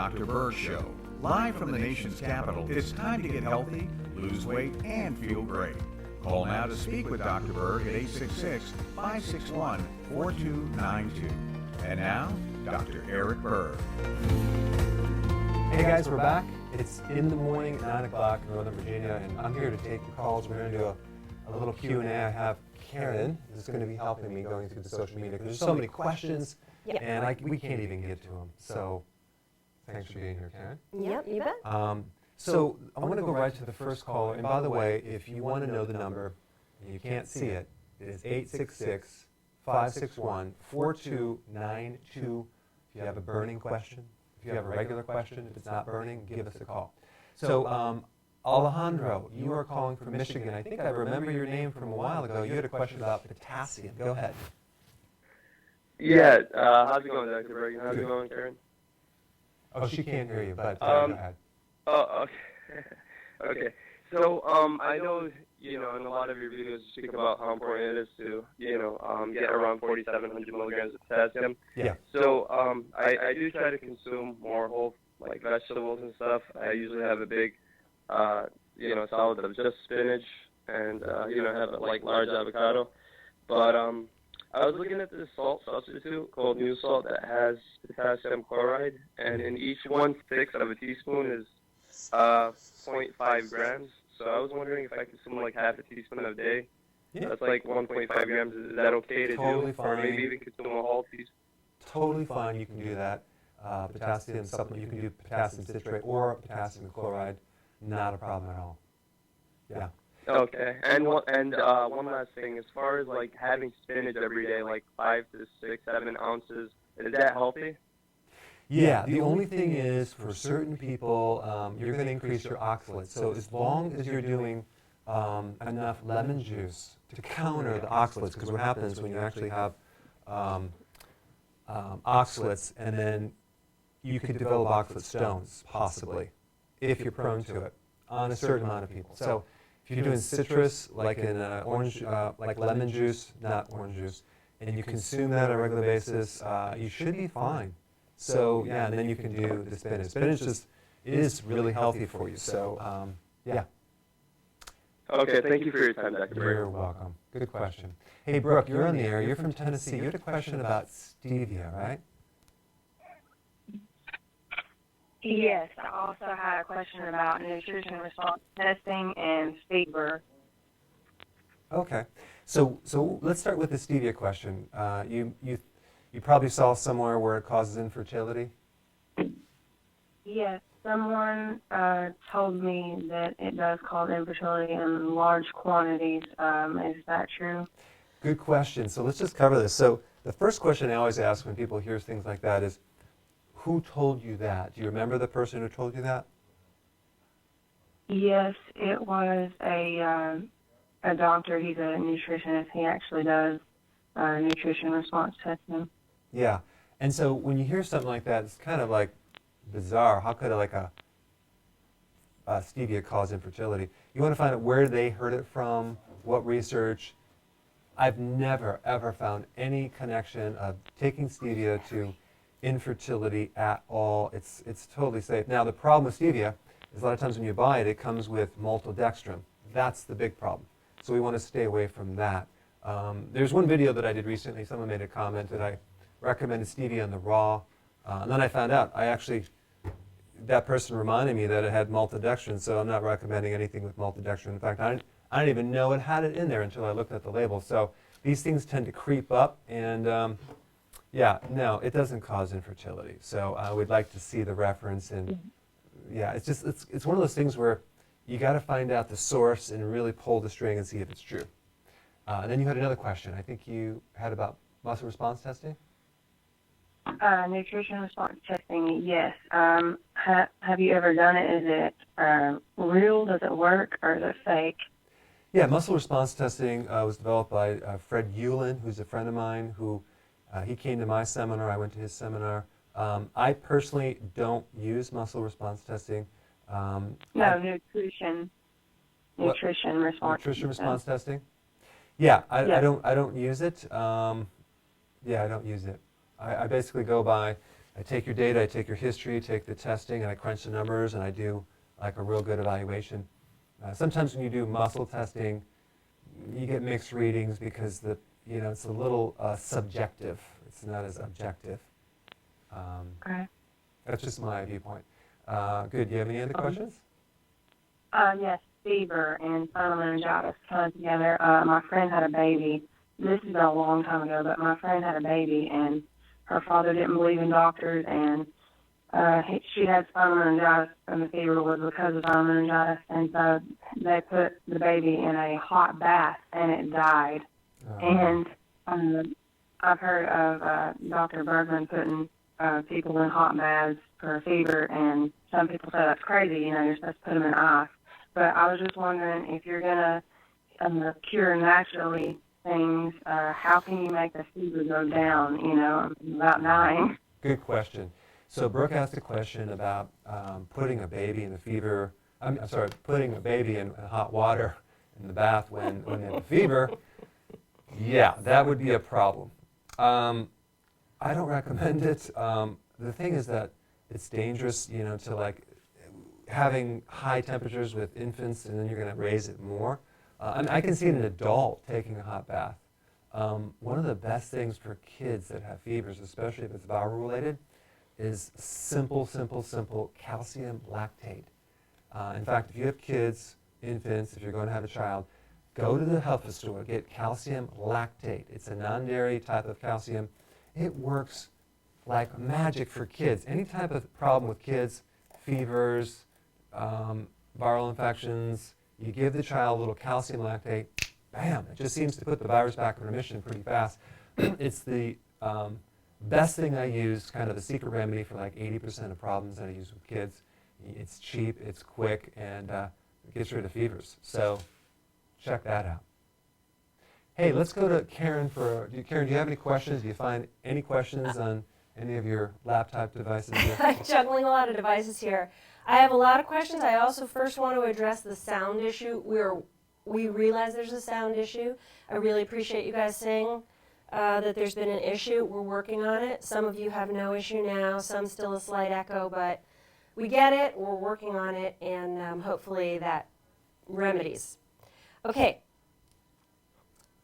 Dr. Berg Show. Live from the nation's capital, it's time to get healthy, lose weight, and feel great. Call now to speak with Dr. Berg at 866-561-4292. And now, Dr. Eric Berg. Hey guys, we're back. It's in the morning, 9 o'clock in Northern Virginia, and I'm here to take your calls. We're going to do a little Q&A. I have Karen who's going to be helping me going through the social media because there's so many questions, and we can't even get to them. So thanks for being here, Karen. Yep, you bet. So I want to go right to the first caller. And by the way, if you want to know the number and you can't see it, it is 866-561-4292. If you have a burning question, if you have a regular question, if it's not burning, give us a call. So Alejandro, you are calling from Michigan. I think I remember your name from a while ago. You had a question about potassium. Go ahead. Yeah, how's it going, Dr. Berg? How's it going, Karen? Oh, she can't hear you, but go ahead. Oh, okay. Okay. So, I know, in a lot of your videos you speak about how important it is to, get around 4,700 milligrams of potassium. Yeah. So, I do try to consume more whole, like, vegetables and stuff. I usually have a big, salad of just spinach and, have a, large avocado. But, I was looking at this salt substitute called New Salt that has potassium chloride, and in each 1/6 of a teaspoon is 0.5 grams. So I was wondering if I could consume half a teaspoon a day. Yeah. That's 1.5 grams. Is that okay to Totally do? fine. Or maybe even consume a whole teaspoon? Totally fine. You can do that. Potassium supplement. You can do potassium citrate or potassium chloride. Not a problem at all. Yeah. Okay. And one last thing, as far as having spinach every day, 5 to 6, 7 ounces, is that healthy? Yeah, the only thing is for certain people, you're going to increase your oxalates. So as long as you're doing enough lemon juice to counter the oxalates, because what happens when you actually have oxalates, and then you could develop oxalate stones, possibly, if you're prone to it, on a certain amount of people. So if you're doing citrus, like in orange, like lemon juice, not orange juice, and you consume that on a regular basis, you should be fine. So yeah, and then you can do the spinach. Spinach is really healthy for you. So yeah. Okay, thank you for your time, Dr. Berg. You're welcome. Good question. Hey, Brooke, you're on the air. You're from Tennessee. You had a question about stevia, right? Yes, I also had a question about nutrition response testing and fever. Okay, so let's start with the stevia question. You probably saw somewhere where it causes infertility. Yes, someone told me that it does cause infertility in large quantities. Is that true? Good question. So let's just cover this. So the first question I always ask when people hear things like that is, who told you that? Do you remember the person who told you that? Yes, it was a doctor. He's a nutritionist. He actually does nutrition response testing. Yeah. And so when you hear something like that, it's kind of bizarre. How could a stevia cause infertility? You want to find out where they heard it from, what research. I've never, ever found any connection of taking stevia to infertility at all. It's totally safe. Now, the problem with stevia is a lot of times when you buy it, it comes with maltodextrin. That's the big problem. So we want to stay away from that. There's one video that I did recently. Someone made a comment that I recommended stevia in the raw. And then I found out that person reminded me that it had maltodextrin, so I'm not recommending anything with maltodextrin. In fact, I didn't even know it had it in there until I looked at the label. So these things tend to creep up, and yeah, no, it doesn't cause infertility. So I would like to see the reference, and yeah, it's one of those things where you got to find out the source and really pull the string and see if it's true. And then you had another question. I think you had about muscle response testing? Nutrition response testing, yes. Have you ever done it? Is it real? Does it work? Or is it fake? Yeah, muscle response testing was developed by Fred Uhlin, who's a friend of mine, who he came to my seminar. I went to his seminar. I personally don't use muscle response testing. No, nutrition response. Nutrition response testing? Yeah, I don't use it. Yeah, I don't use it. I basically go by I take your data, I take your history, take the testing, and I crunch the numbers, and I do like a real good evaluation. Sometimes when you do muscle testing, you get mixed readings because it's a little subjective. It's not as objective. Okay. That's just my viewpoint. Good. Do you have any other questions? Yes, fever and spinal meningitis kind of together. My friend had a baby. This has been a long time ago, but my friend had a baby, and her father didn't believe in doctors, and she had spinal meningitis, and the fever was because of spinal meningitis, and so they put the baby in a hot bath, and it died. And I've heard of Dr. Bergman putting people in hot baths for fever, and some people say that's crazy, you're supposed to put them in ice. But I was just wondering, if you're going to cure naturally things, how can you make the fever go down, without dying? Good question. So Brooke asked a question about putting a baby in putting a baby in hot water in the bath when they have a fever. Yeah, that would be a problem. I don't recommend it. The thing is that it's dangerous, to like having high temperatures with infants, and then you're going to raise it more. I can see an adult taking a hot bath. One of the best things for kids that have fevers, especially if it's viral related, is simple calcium lactate. In fact, if you have kids, infants, if you're going to have a child, go to the health food store, get calcium lactate. It's a non-dairy type of calcium. It works like magic for kids. Any type of problem with kids, fevers, viral infections, you give the child a little calcium lactate, bam, it just seems to put the virus back in remission pretty fast. It's the best thing I use, kind of a secret remedy for like 80% of problems that I use with kids. It's cheap, it's quick, and it gets rid of fevers. So check that out. Hey, let's go to Karen Karen, do you have any questions? Do you find any questions on any of your laptop devices here? I'm juggling a lot of devices here. I have a lot of questions. I also first want to address the sound issue. We realize there's a sound issue. I really appreciate you guys saying that there's been an issue. We're working on it. Some of you have no issue now, some still a slight echo, but we get it, we're working on it, and hopefully that remedies. Okay,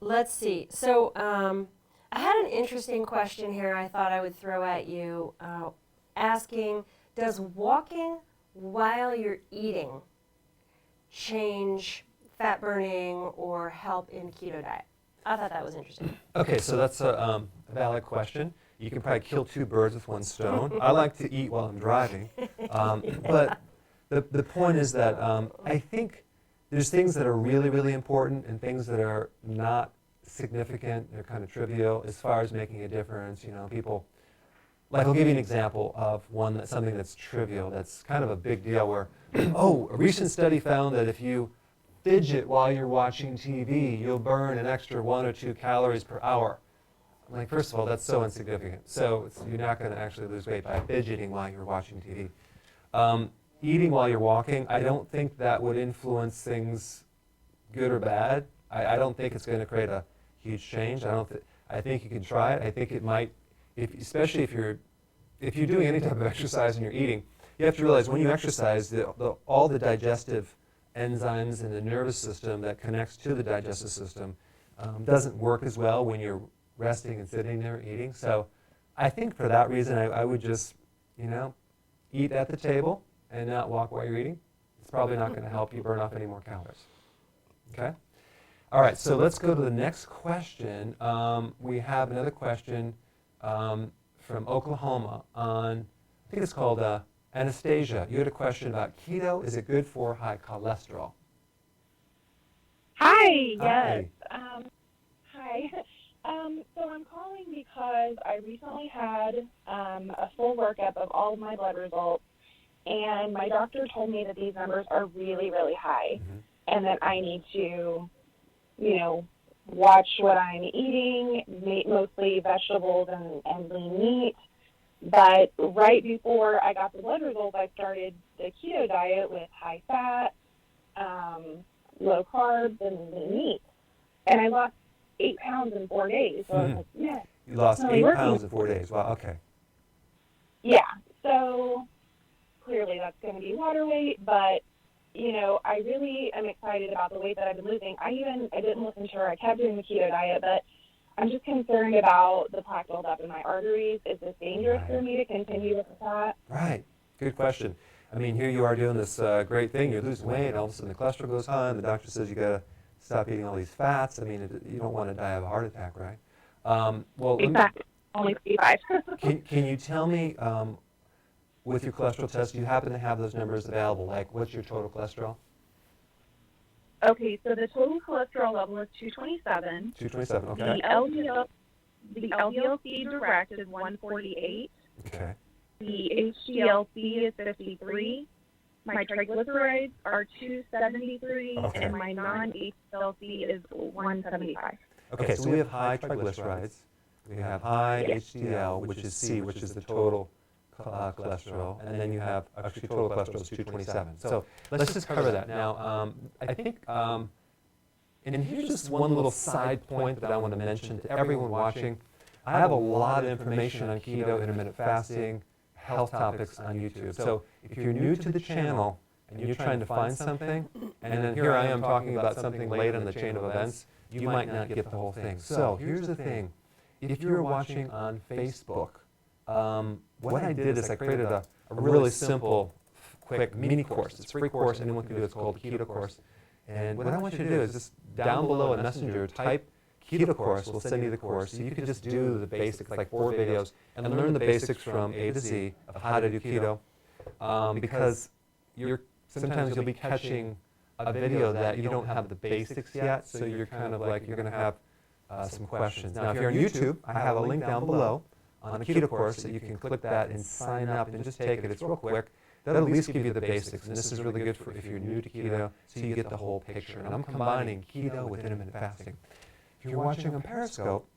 let's see. So I had an interesting question here I thought I would throw at you, asking, does walking while you're eating change fat burning or help in keto diet? I thought that was interesting. Okay, so that's a valid question. You can probably kill two birds with one stone. I like to eat while I'm driving. But the point is that I think there's things that are really, really important and things that are not significant. They're kind of trivial as far as making a difference. People, like I'll give you an example of something that's trivial, that's kind of a big deal where, a recent study found that if you fidget while you're watching TV, you'll burn an extra 1 or 2 calories per hour. Like, first of all, that's so insignificant. So you're not going to actually lose weight by fidgeting while you're watching TV. Eating while you're walking, I don't think that would influence things good or bad. I don't think it's going to create a huge change. I think you can try it. I think it might, especially if you're doing any type of exercise and you're eating. You have to realize when you exercise, all the digestive enzymes in the nervous system that connects to the digestive system doesn't work as well when you're resting and sitting there eating. So I think for that reason, I would just, eat at the table and not walk while you're eating. It's probably not going to help you burn off any more calories. Okay? All right, so let's go to the next question. We have another question from Oklahoma on, I think it's called Anastasia. You had a question about keto. Is it good for high cholesterol? Hi, Hi. yes. Hi. So I'm calling because I recently had a full workup of all of my blood results, and my doctor told me that these numbers are really, really high, and that I need to, watch what I'm eating, mostly vegetables and lean meat. But right before I got the blood results, I started the keto diet with high fat, low carbs, and lean meat. And I lost 8 pounds in 4 days. So I was like, yeah. You lost really 8 working. pounds in 4 days. Wow, okay. Yeah, so clearly that's going to be water weight, but, you know, I really am excited about the weight that I've been losing. I didn't listen to her. I kept doing the keto diet, but I'm just concerned about the plaque buildup in my arteries. Is this dangerous for me to continue with that? Right. Good question. I mean, here you are doing this great thing. You're losing weight, and all of a sudden the cholesterol goes high, and the doctor says you got to stop eating all these fats. I mean, you don't want to die of a heart attack, right? Well, Exactly. Only 55. can you tell me, with your cholesterol test, do you happen to have those numbers available? Like, what's your total cholesterol? Okay, so the total cholesterol level is 227. 227, okay. The LDL-C direct is 148. Okay. The HDL-C is 53. My triglycerides are 273, Okay. and my non-HDL-C is 175. Okay, so we have high triglycerides. We have high HDL, which is C, which is the total cholesterol, and then you have, actually total cholesterol is 227. So let's just cover that. Now, I think, and here's just one little side point that I want to mention to everyone watching. I have a lot of information on keto, intermittent fasting, health topics on YouTube. So if you're new to the channel and you're trying to find something, and then here I am talking about something late in the chain of events, you might not get the whole thing. So here's the thing. If you're watching on Facebook, what I did is I created a really simple, quick mini course. It's a free course. Anyone can do it. It's called the Keto Course. And what I want you to do is just down below in Messenger, type Keto Course. We'll send you the course. So you can just do the basics, like 4 videos, and learn the basics from A to Z of how to do keto. Because sometimes you'll be catching a video that you don't have the basics yet, so you're kind of like, you're going to have some questions. Now, if you're on YouTube, I have a link down below on the Keto Course that you can click that and sign up and just take it. It's real quick. That'll at least give you the basics, and this is really good for if you're new to keto, so you get the whole picture. And I'm combining keto with intermittent fasting. If you're watching on Periscope,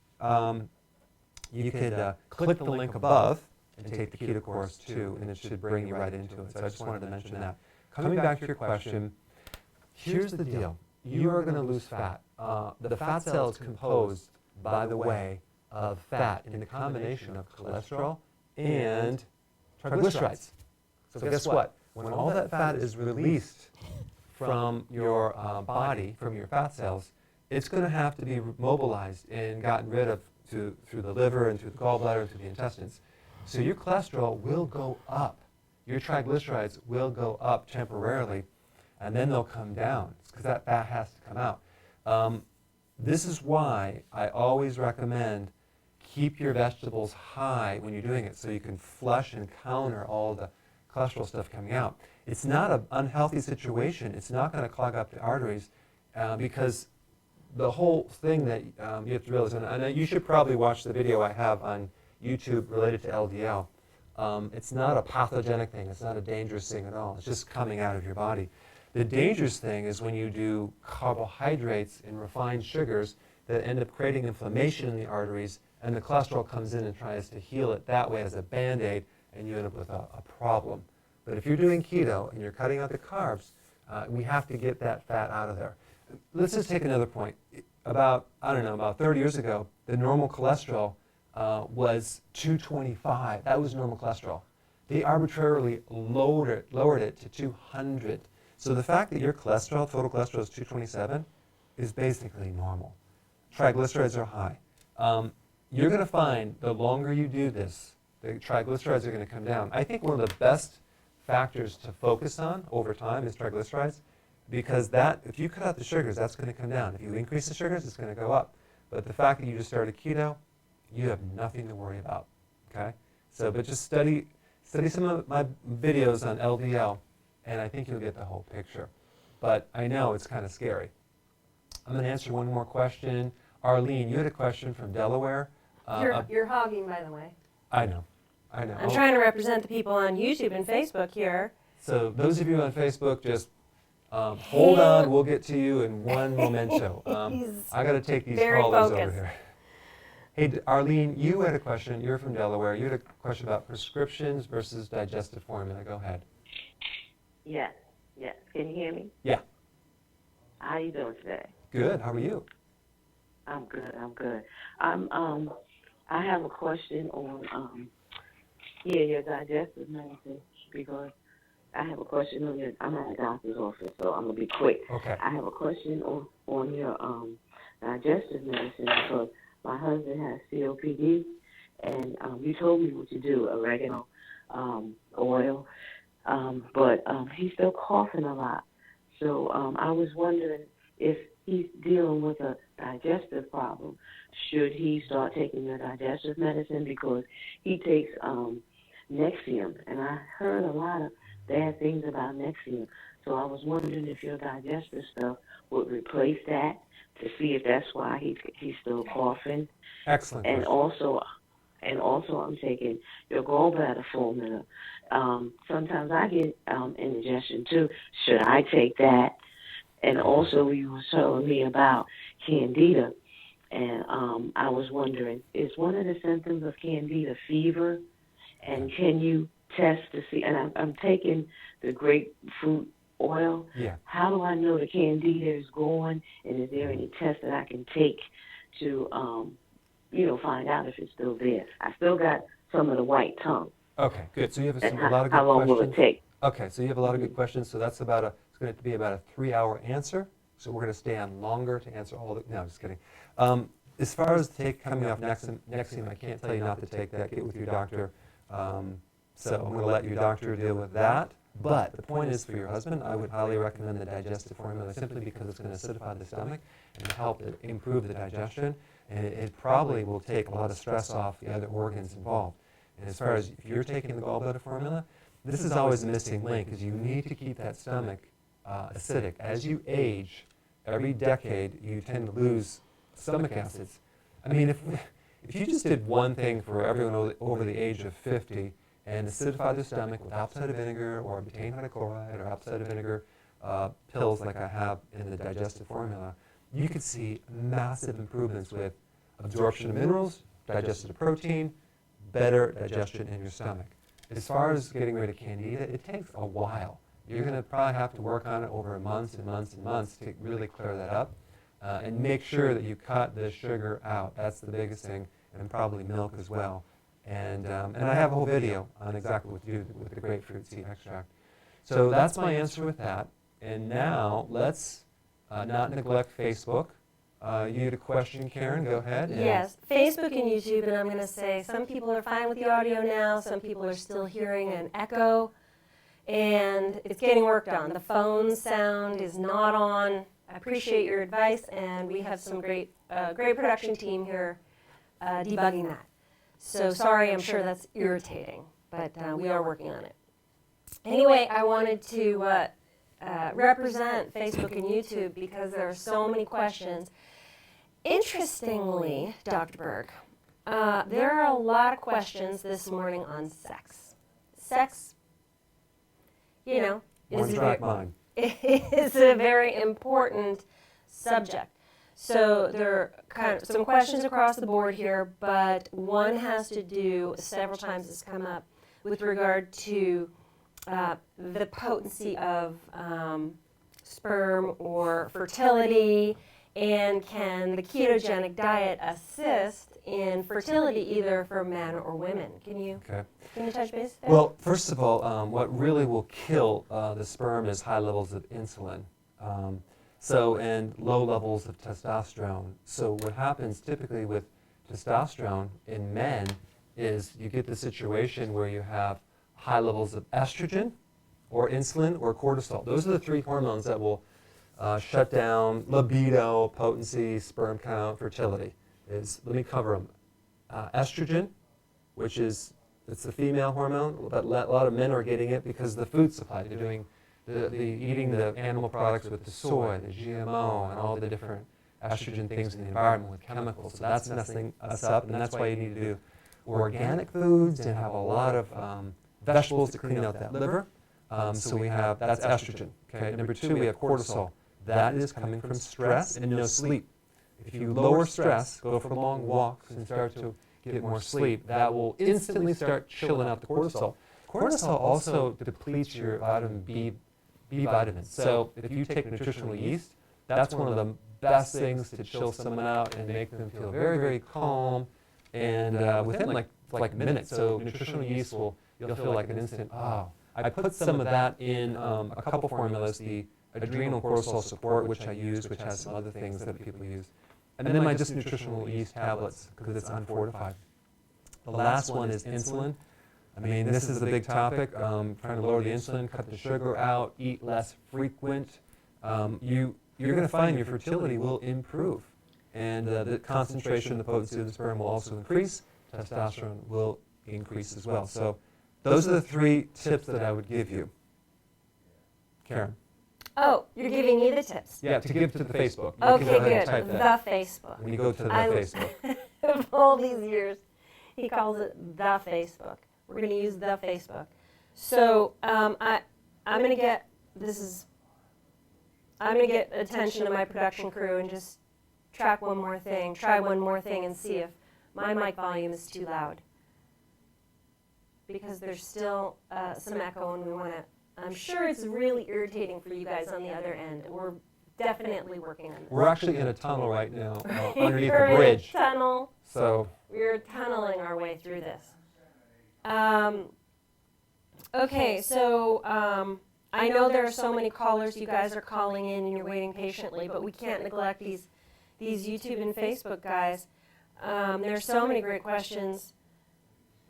you could click the link above and take the Keto Course too, and it should bring you right into it. So I just wanted to mention that. Coming back to your question, here's the deal. You are going to lose fat. The fat cell is composed, by the way, of fat in the combination of cholesterol and triglycerides. So guess what? When all that fat is released from your body, from your fat cells, it's going to have to be mobilized and gotten rid of through the liver and through the gallbladder and through the intestines. So your cholesterol will go up. Your triglycerides will go up temporarily, and then they'll come down because that fat has to come out. This is why I always recommend keep your vegetables high when you're doing it so you can flush and counter all the cholesterol stuff coming out. It's not an unhealthy situation. It's not going to clog up the arteries because the whole thing that you have to realize, and you should probably watch the video I have on YouTube related to LDL. It's not a pathogenic thing. It's not a dangerous thing at all. It's just coming out of your body. The dangerous thing is when you do carbohydrates and refined sugars that end up creating inflammation in the arteries, and the cholesterol comes in and tries to heal it that way as a Band-Aid, and you end up with a problem. But if you're doing keto and you're cutting out the carbs, we have to get that fat out of there. Let's just take another point. About 30 years ago, the normal cholesterol was 225. That was normal cholesterol. They arbitrarily lowered it to 200. So the fact that your cholesterol, total cholesterol is 227, is basically normal. Triglycerides are high. You're going to find the longer you do this, the triglycerides are going to come down. I think one of the best factors to focus on over time is triglycerides, because if you cut out the sugars, that's going to come down. If you increase the sugars, it's going to go up. But the fact that you just started keto, you have nothing to worry about. Okay? So, but just study some of my videos on LDL, and I think you'll get the whole picture. But I know it's kind of scary. I'm going to answer one more question. Arlene, you had a question from Delaware. You're hogging, by the way. I know. I'm trying to represent the people on YouTube and Facebook here. So those of you on Facebook, just hold on. We'll get to you in one momento. I got to take these callers over here. Hey, Arlene, you had a question. You're from Delaware. You had a question about prescriptions versus digestive formula. Go ahead. Yes. Can you hear me? Yeah. How are you doing today? Good. How are you? I'm good. I have a question on Yeah, your digestive medicine, because I have a question on your. I'm at the doctor's office, so I'm gonna be quick. Okay. I have a question on your digestive medicine because my husband has COPD, and you told me what to do, oregano oil, but he's still coughing a lot. So I was wondering if he's dealing with a digestive problem. Should he start taking your digestive medicine because he takes Nexium, and I heard a lot of bad things about Nexium. So I was wondering if your digestive stuff would replace that to see if that's why he's still coughing. Excellent And question. also I'm taking your gallbladder formula. Sometimes I get indigestion too. Should I take that? And also you were telling me about Candida, and I was wondering, is one of the symptoms of Candida fever? And can you test to see? And I'm taking the grapefruit oil. Yeah. How do I know the Candida is going? And is there any test that I can take to, find out if it's still there? I still got some of the white tongue. Okay, good. So you have And a lot of good questions. how long will it take? Okay, so you have a lot of good questions. So that's it's going to be about a 3-hour answer. So we're going to stay on longer to answer all the. No, I'm just kidding. As far as coming off Nexium, I can't tell you not to take that. Get with your doctor. So I'm going to let your doctor deal with that. But the point is, for your husband, I would highly recommend the digestive formula simply because it's going to acidify the stomach and help improve the digestion. And it probably will take a lot of stress off the other organs involved. And as far as if you're taking the gallbladder formula, this is always a missing link because you need to keep that stomach acidic. As you age, every decade, you tend to lose stomach acids. I mean, if you just did one thing for everyone over the age of 50 and acidify the stomach with apple cider vinegar or betaine hydrochloride or apple cider vinegar pills like I have in the digestive formula, you could see massive improvements with absorption of minerals, digestion of protein, better digestion in your stomach. As far as getting rid of Candida, it takes a while. You're going to probably have to work on it over months and months and months to really clear that up. And make sure that you cut the sugar out. That's the biggest thing, and probably milk as well. And I have a whole video on exactly what to do with the grapefruit seed extract. So that's my answer with that. And now let's not neglect Facebook. You had a question, Karen. Go ahead. Yes, Facebook and YouTube, and I'm going to say some people are fine with the audio now. Some people are still hearing an echo, and it's getting worked on. The phone sound is not on. I appreciate your advice, and we have some great production team here debugging that. So sorry, I'm sure that's irritating, but we are working on it. Anyway, I wanted to represent Facebook and YouTube because there are so many questions. Interestingly, Dr. Berg, there are a lot of questions this morning on sex. Sex, One's right mine. is a very important subject. So there are some questions across the board here, but one has to do, several times it's come up, with regard to the potency of sperm or fertility, and can the ketogenic diet assist in fertility either for men or women? Can you touch base there? Well, first of all, what really will kill the sperm is high levels of insulin. And low levels of testosterone. So what happens typically with testosterone in men is you get the situation where you have high levels of estrogen or insulin or cortisol. Those are the 3 hormones that will shut down libido, potency, sperm count, fertility. Let me cover them. Estrogen, which it's the female hormone, but a lot of men are getting it because of the food supply. They're doing eating the animal products with the soy, the GMO, and all the different estrogen things in the environment with chemicals. So that's messing us up, and that's why you need to do organic foods and have a lot of vegetables to clean out that liver. So that's estrogen. Okay. Number 2, we have cortisol. That is coming from stress and no sleep. If you lower stress, go for long walks and start to get more sleep, that will instantly start chilling out the cortisol. Cortisol also depletes your vitamin B vitamins. So if you take nutritional yeast, that's one of the best things to chill someone out and make them feel very, very calm and within like minutes. So nutritional yeast will you'll feel like an instant, oh. I put some of that in a couple formulas, the adrenal cortisol support, which I use, which has some other things that people use. And then my just nutritional yeast tablets, because it's unfortified. The last one is insulin. I mean, this is a big topic, trying to lower the insulin, cut the sugar out, eat less frequent. You're going to find your fertility will improve. And the concentration, the potency of the sperm will also increase. Testosterone will increase as well. So those are the 3 tips that I would give you. Karen. Oh, you're giving me the tips. Yeah, to give to the Facebook. You Okay, can go ahead and good. type that. The Facebook. When you go to the Facebook. Of all these years, he calls it the Facebook. We're going to use the Facebook. So I'm going to get attention to my production crew and just try one more thing, and see if my mic volume is too loud. Because there's still some echo, and we want to. I'm sure it's really irritating for you guys on the other end. We're definitely working on this. We're actually in a tunnel right now underneath We're the bridge. in a tunnel. So We're tunneling our way through this. Okay, so I know there are so many callers. You guys are calling in and you're waiting patiently, but we can't neglect these YouTube and Facebook guys. There are so many great questions.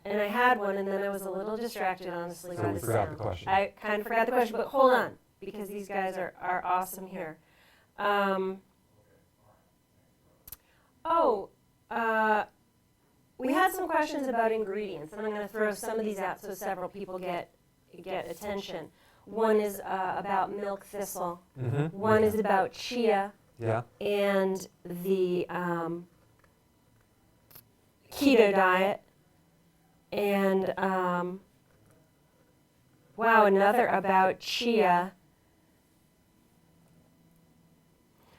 And I had one, and then I was a little distracted, honestly, by the forgot sound. the question. I kind of forgot the question, but hold on, because these guys are awesome here. We had some questions about ingredients, and I'm going to throw some of these out so several people get attention. One is about milk thistle. Mm-hmm. One is about chia. yeah. And the keto diet. And, another about chia.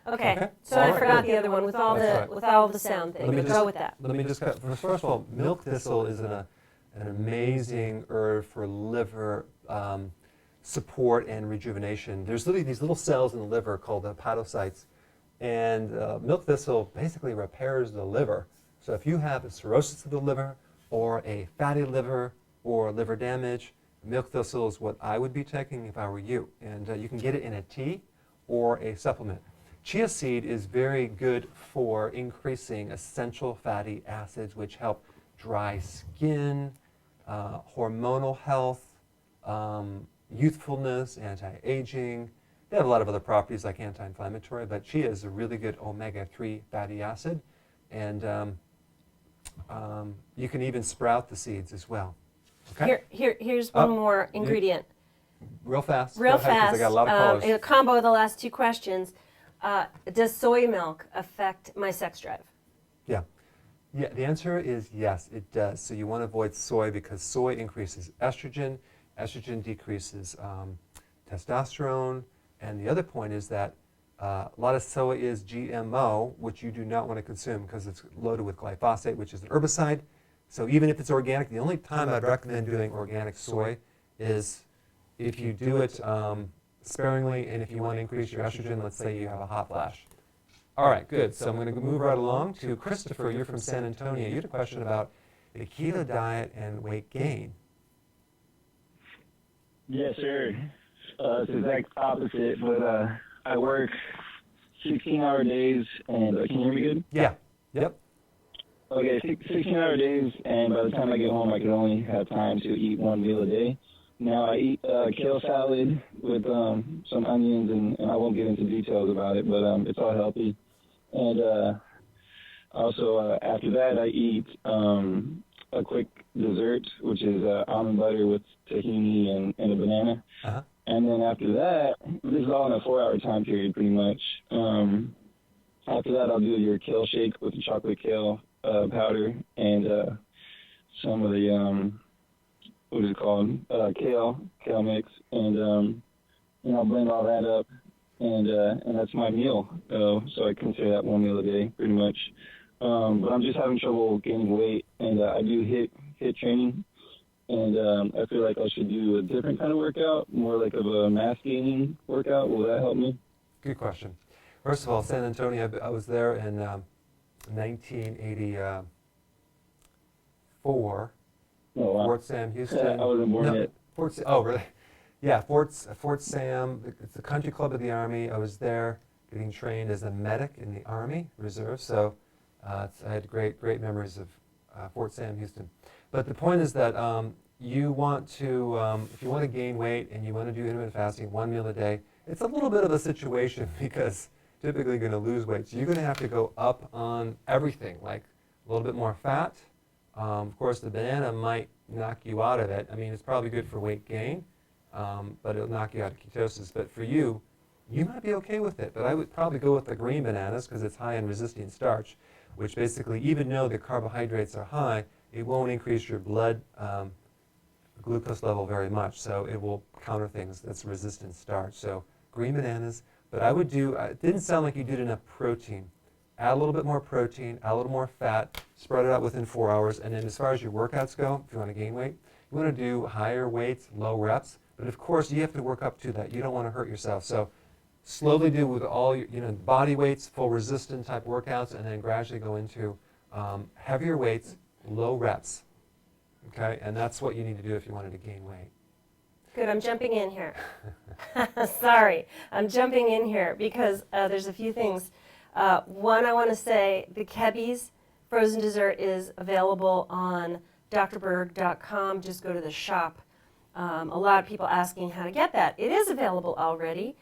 Okay, so I forgot the other one with all the sound thing. Go with that. Let me just first of all, milk thistle is an amazing herb for liver support and rejuvenation. There's literally these little cells in the liver called hepatocytes, and milk thistle basically repairs the liver. So if you have a cirrhosis of the liver, or a fatty liver, or liver damage, milk thistle is what I would be taking if I were you. And you can get it in a tea or a supplement. Chia seed is very good for increasing essential fatty acids, which help dry skin, hormonal health, youthfulness, anti-aging. They have a lot of other properties like anti-inflammatory, but chia is a really good omega-3 fatty acid. And you can even sprout the seeds as well. Okay? Here's one more ingredient. Real fast. Real Go ahead, 'cause fast. I got a lot of callers. In a combo of the last 2 questions, does soy milk affect my sex drive? Yeah. The answer is yes, it does. So you want to avoid soy because soy increases estrogen. Estrogen decreases testosterone. And the other point is that a lot of soy is GMO, which you do not want to consume because it's loaded with glyphosate, which is an herbicide. So even if it's organic, the only time I'd recommend doing organic soy is if you do it sparingly and if you want to increase your estrogen, let's say you have a hot flash. All right, good. So I'm going to move right along to Christopher. You're from San Antonio. You had a question about the keto diet and weight gain. Yes, sir. It's the exact opposite, but I work 16-hour days, and can you hear me good? Yeah. Yep. Okay, 16-hour days, and by the time I get home, I can only have time to eat 1 meal a day. Now I eat kale salad with some onions, and I won't get into details about it, but it's all healthy. And also after that, I eat a quick dessert, which is almond butter with tahini and a banana. Uh-huh. And then after that, this is all in a 4-hour time period pretty much. After that, I'll do your kale shake with the chocolate kale powder and some of the, what is it called, kale mix. And I'll blend all that up, and that's my meal. So I consider that 1 meal a day pretty much. But I'm just having trouble gaining weight, and I do HIIT training. And I feel like I should do a different kind of workout, more like of a mass gaining workout. Will that help me? Good question. First of all, San Antonio, I was there in 1984, Oh, wow. Fort Sam, Houston. I wasn't born yet. Oh, really? Yeah, Fort Sam. It's the country club of the Army. I was there getting trained as a medic in the Army Reserve. So I had great memories of Fort Sam, Houston. But the point is that you want to, if you want to gain weight and you want to do intermittent fasting, 1 meal a day, it's a little bit of a situation because typically you're going to lose weight. So you're going to have to go up on everything, like a little bit more fat. Of course, the banana might knock you out of it. I mean, it's probably good for weight gain, but it'll knock you out of ketosis. But for you, you might be okay with it. But I would probably go with the green bananas because it's high in resistant starch, which basically, even though the carbohydrates are high, it won't increase your blood glucose level very much. So it will counter things that's resistant starch. So green bananas. But I would do, it didn't sound like you did enough protein. Add a little bit more protein, add a little more fat, spread it out within 4 hours. And then as far as your workouts go, if you want to gain weight, you want to do higher weights, low reps. But of course, you have to work up to that. You don't want to hurt yourself. So slowly do with all your, body weights, full resistant type workouts, and then gradually go into heavier weights, low reps. Okay, and that's what you need to do if you wanted to gain weight. Good, I'm jumping in here. Sorry, I'm jumping in here because there's a few things. One, I want to say the Kebi's frozen dessert is available on drberg.com. Just go to the shop. A lot of people asking how to get that. It is available already.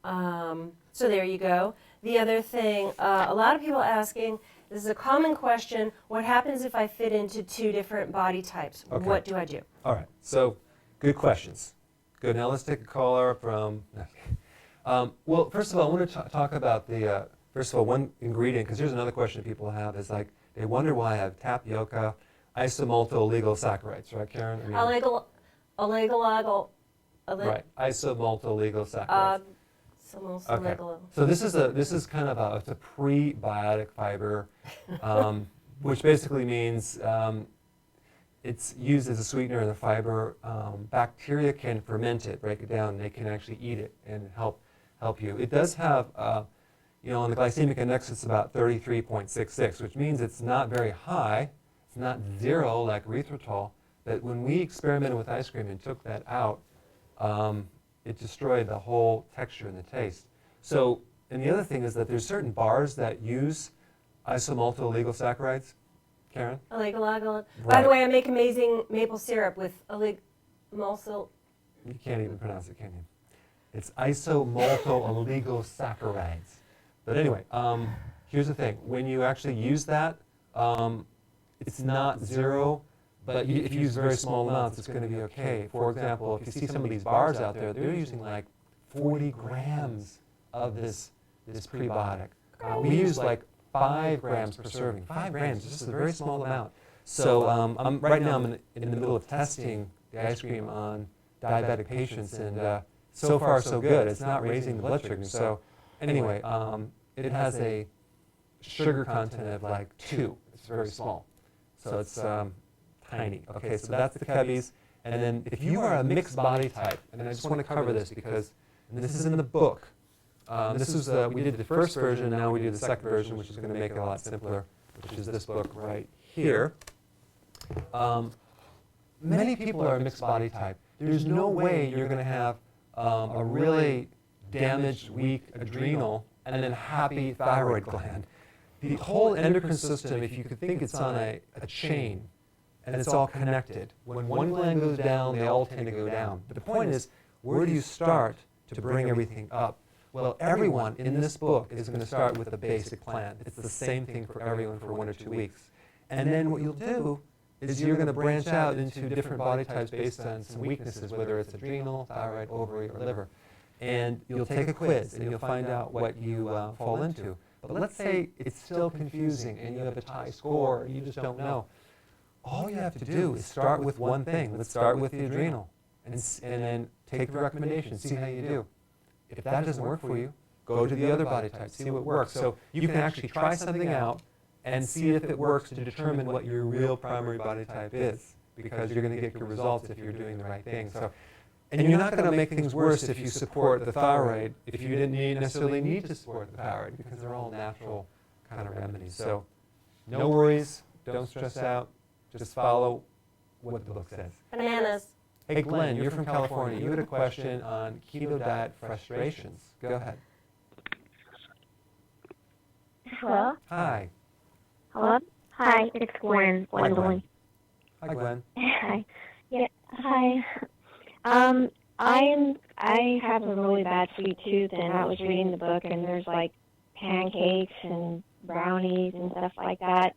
So there you go. The other thing, a lot of people asking, this is a common question, what happens if I fit into 2 different body types? Okay. What do I do? All right, so good questions. Good, now let's take a caller from, well, first of all, I want to talk about the, first of all, one ingredient, because here's another question people have, is like, they wonder why I have tapioca, isomalto oligosaccharides, right, Karen? Right, isomalto oligosaccharides. Okay. So this is kind of it's a prebiotic fiber, which basically means it's used as a sweetener in the fiber. Bacteria can ferment it, break it down, and they can actually eat it and help you. It does have, on the glycemic index, it's about 33.66, which means it's not very high. It's not 0 like erythritol. But when we experimented with ice cream and took that out, it destroyed the whole texture and the taste. So, and the other thing is that there's certain bars that use isomalto oligosaccharides. Karen? Right. By the way, I make amazing maple syrup with oligosaccharides. You can't even pronounce it, can you? It's isomalto oligosaccharides. But anyway, here's the thing. When you actually use that, it's not 0. But if you use very small amounts, it's going to be okay. For example, if you see some of these bars out there, they're using like 40 grams of this prebiotic. We use like 5 grams per serving. 5 grams, this is a very small amount. So right now I'm in the middle of testing the ice cream on diabetic patients, and so far so good. It's not raising the blood sugar. So anyway, it has a sugar content of like 2. It's very small. So it's tiny. Okay, so that's the Kebi's. And then if you are a mixed body type, and I just want to cover this because this is in the book. This is we did the first version, now we do the second version, which is going to make it a lot simpler, which is this book right here. Many people are a mixed body type. There's no way you're going to have a really damaged, weak adrenal and then happy thyroid gland. The whole endocrine system, if you could think it's on a chain, and it's all connected. When one gland goes down, they all tend to go down. But the point is, where do you start to bring everything up? Well, everyone in this book is going to start with a basic plan. It's the same thing for everyone for 1 or 2 weeks. And then what you'll do is you're going to branch out into different body types based on some weaknesses, whether it's adrenal, thyroid, ovary, or liver. And you'll take a quiz, and you'll find out what you fall into. But let's say it's still confusing, and you have a high score, and you just don't know. All you have to do is start with one thing. Let's start with the adrenal, and then take the recommendation, see how you do. If that doesn't work for you, go to the other body type, see what works. So you can actually try something out and see if it works to determine what your real primary body type is, because you're going to get good results if you're doing the right thing. So, and you're not going to make things worse if you support the thyroid, if you didn't necessarily need to support the thyroid, because they're all natural kind of remedies. So no worries, don't stress out. Just follow what the book says. Bananas. Hey, Glenn, you're from California. You had a question on keto diet frustrations. Go ahead. Hello? Hi. Hello? Hi, it's Gwen. Hi, Gwen. Gwendolyn. Hi, Gwen. Hi. Yeah, hi. I have a really bad sweet tooth, and I was reading the book, and there's like pancakes and brownies and stuff like that.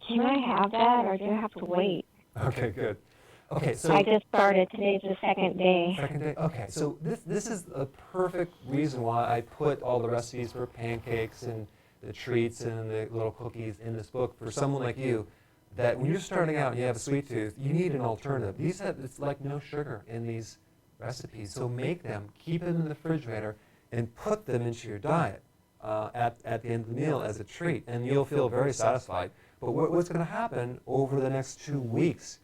Can I have that, or do I have to wait? Okay, good. Okay, so I just started. Today's the second day. second day. Okay, so this is a perfect reason why I put all the recipes for pancakes and the treats and the little cookies in this book for someone like you, that when you're starting out and you have a sweet tooth, you need an alternative. It's like no sugar in these recipes, so make them, keep them in the refrigerator, and put them into your diet at the end of the meal as a treat, and you'll feel very satisfied. But what's going to happen over the next 2 weeks,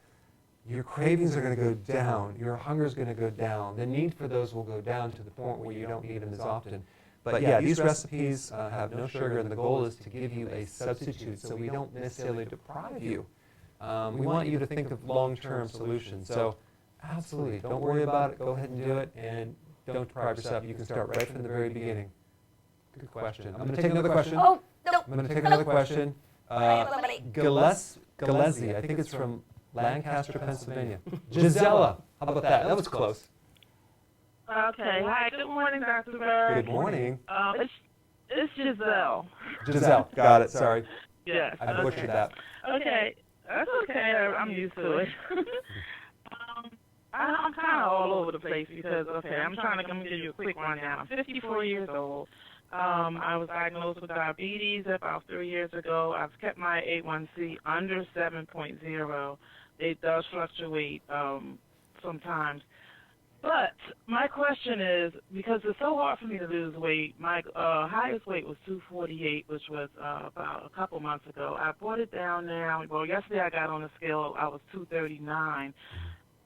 your cravings are going to go down, your hunger is going to go down, the need for those will go down to the point where you don't need them as often. But yeah, these recipes have no sugar, and the goal is to give you a substitute so we don't necessarily deprive you. We want you to think of long-term solutions. So absolutely, don't worry about it, go ahead and do it, and don't deprive yourself. You can start right from the very beginning. Good question. I'm going to take another question. Oh, no. I'm going to take another question. Gillespie, I think it's from Lancaster, Pennsylvania. Gisela, how about that? That was close. Okay. Hi. Good morning, Dr. Berg. Good morning. It's Giselle. Giselle, got it, sorry. Yes. I butchered that. Okay. That's okay. I'm used to it. I'm kind of all over the place because, I'm going to give you a quick rundown. I'm 54 years old. I was diagnosed with diabetes about 3 years ago. I've kept my A1C under 7.0. It does fluctuate sometimes. But my question is, because it's so hard for me to lose weight, my highest weight was 248, which was about a couple months ago. I brought it down now. Well, yesterday I got on the scale. I was 239.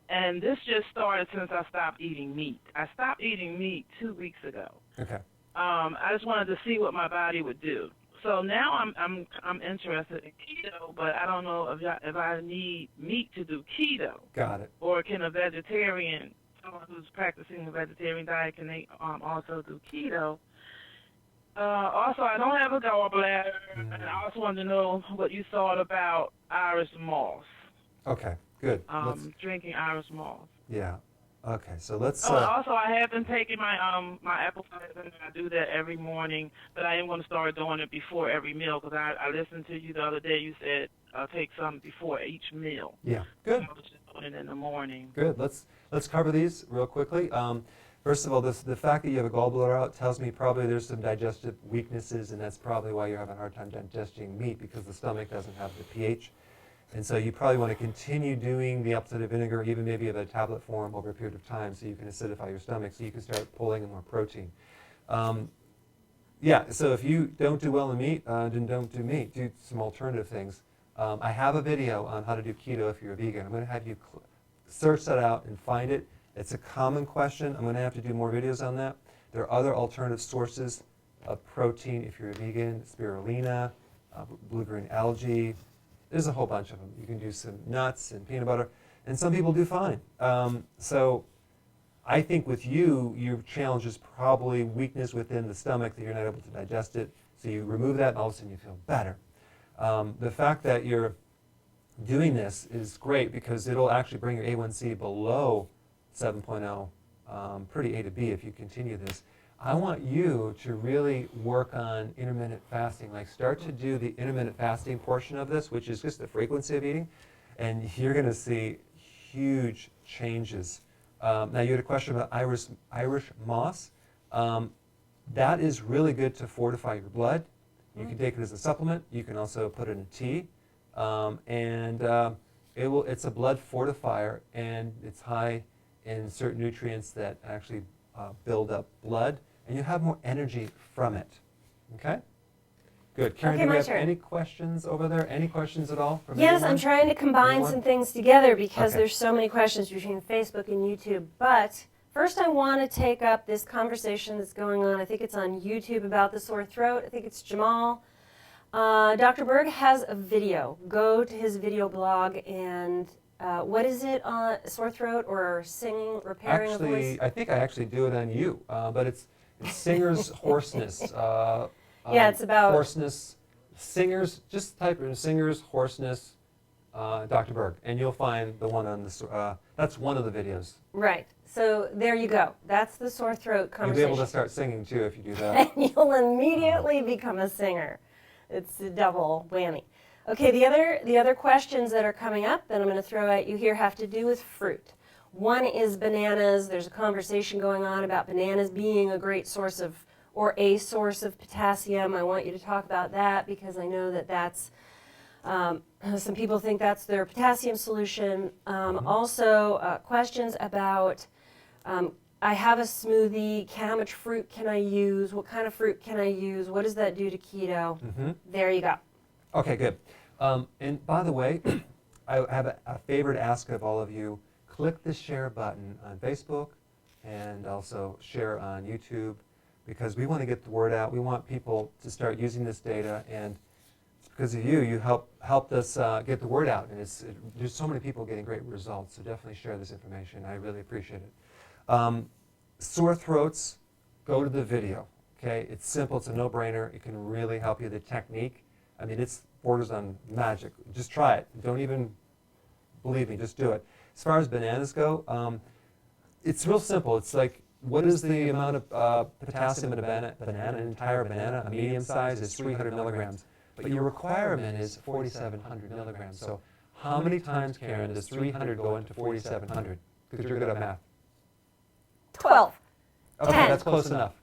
And this just started since I stopped eating meat. I stopped eating meat 2 weeks ago. Okay. I just wanted to see what my body would do. So now I'm interested in keto, but I don't know if I need meat to do keto. Got it. Or can a vegetarian, someone who's practicing a vegetarian diet, can they also do keto? Also, I don't have a gallbladder, and I also wanted to know what you thought about Irish moss. Okay, good. Drinking Irish moss. Yeah. Okay, so let's... also, I have been taking my apple cider, and I do that every morning, but I am going to start doing it before every meal, because I listened to you the other day. You said take some before each meal. Yeah, good. I was just doing it in the morning. Good. Let's cover these real quickly. First of all, the fact that you have a gallbladder out tells me probably there's some digestive weaknesses, and that's probably why you're having a hard time digesting meat, because the stomach doesn't have the pH. And so you probably want to continue doing the apple cider vinegar, even maybe in a tablet form over a period of time, so you can acidify your stomach, so you can start pulling in more protein. Yeah, so if you don't do well in meat, then don't do meat. Do some alternative things. I have a video on how to do keto if you're a vegan. I'm going to have you search that out and find it. It's a common question. I'm going to have to do more videos on that. There are other alternative sources of protein if you're a vegan: spirulina, blue-green algae. There's a whole bunch of them. You can do some nuts and peanut butter, and some people do fine. So I think with you, your challenge is probably weakness within the stomach, that you're not able to digest it. So you remove that, and all of a sudden you feel better. The fact that you're doing this is great, because it'll actually bring your A1C below 7.0, pretty A to B if you continue this. I want you to really work on intermittent fasting. Like, start to do the intermittent fasting portion of this, which is just the frequency of eating, and you're going to see huge changes. Now, you had a question about Irish moss. That is really good to fortify your blood. You can take it as a supplement. You can also put it in tea, it's a blood fortifier, and it's high in certain nutrients that actually build up blood, and you have more energy from it. Okay? Good. Karen, do we have any questions over there? Any questions at all? From yes, anyone? I'm trying to combine some things together, because Okay. there's so many questions between Facebook and YouTube. But first I want to take up this conversation that's going on. I think it's on YouTube about the sore throat. I think it's Jamal. Dr. Berg has a video. Go to his video blog and What is it on sore throat or singing, repairing a voice? Actually, I think I actually do it on you, but it's singer's hoarseness. Yeah, it's about hoarseness. Singers, just type in singer's hoarseness, Dr. Berg, and you'll find the one on the. That's one of the videos. Right. So there you go. That's the sore throat conversation. You'll be able to start singing too if you do that. And you'll immediately become a singer. It's a double whammy. Okay, the other questions that are coming up that I'm going to throw at you here have to do with fruit. One is bananas. There's a conversation going on about bananas being a great source of, or a source of potassium. I want you to talk about that because I know that that's, some people think that's their potassium solution. Also, questions about, I have a smoothie, how much fruit can I use? What kind of fruit can I use? What does that do to keto? There you go. Okay, good. And by the way, I have a favor to ask of all of you. Click the share button on Facebook and also share on YouTube because we want to get the word out. We want people to start using this data, and it's because of you. You helped us get the word out, and there's so many people getting great results, so definitely share this information. I really appreciate it. Sore throats, go to the video. Okay, it's simple. It's a no-brainer. It can really help you. The technique, I mean, it's borders on magic. Just try it. Don't even believe me. Just do it. As far as bananas go, it's real simple. It's like, what is the amount of potassium in a banana? An entire banana, a medium size, is 300 milligrams. But your requirement is 4,700 milligrams. So how many times, Karen, does 300 go into 4,700? Because you're good at math. 12. Okay, 10. that's close enough.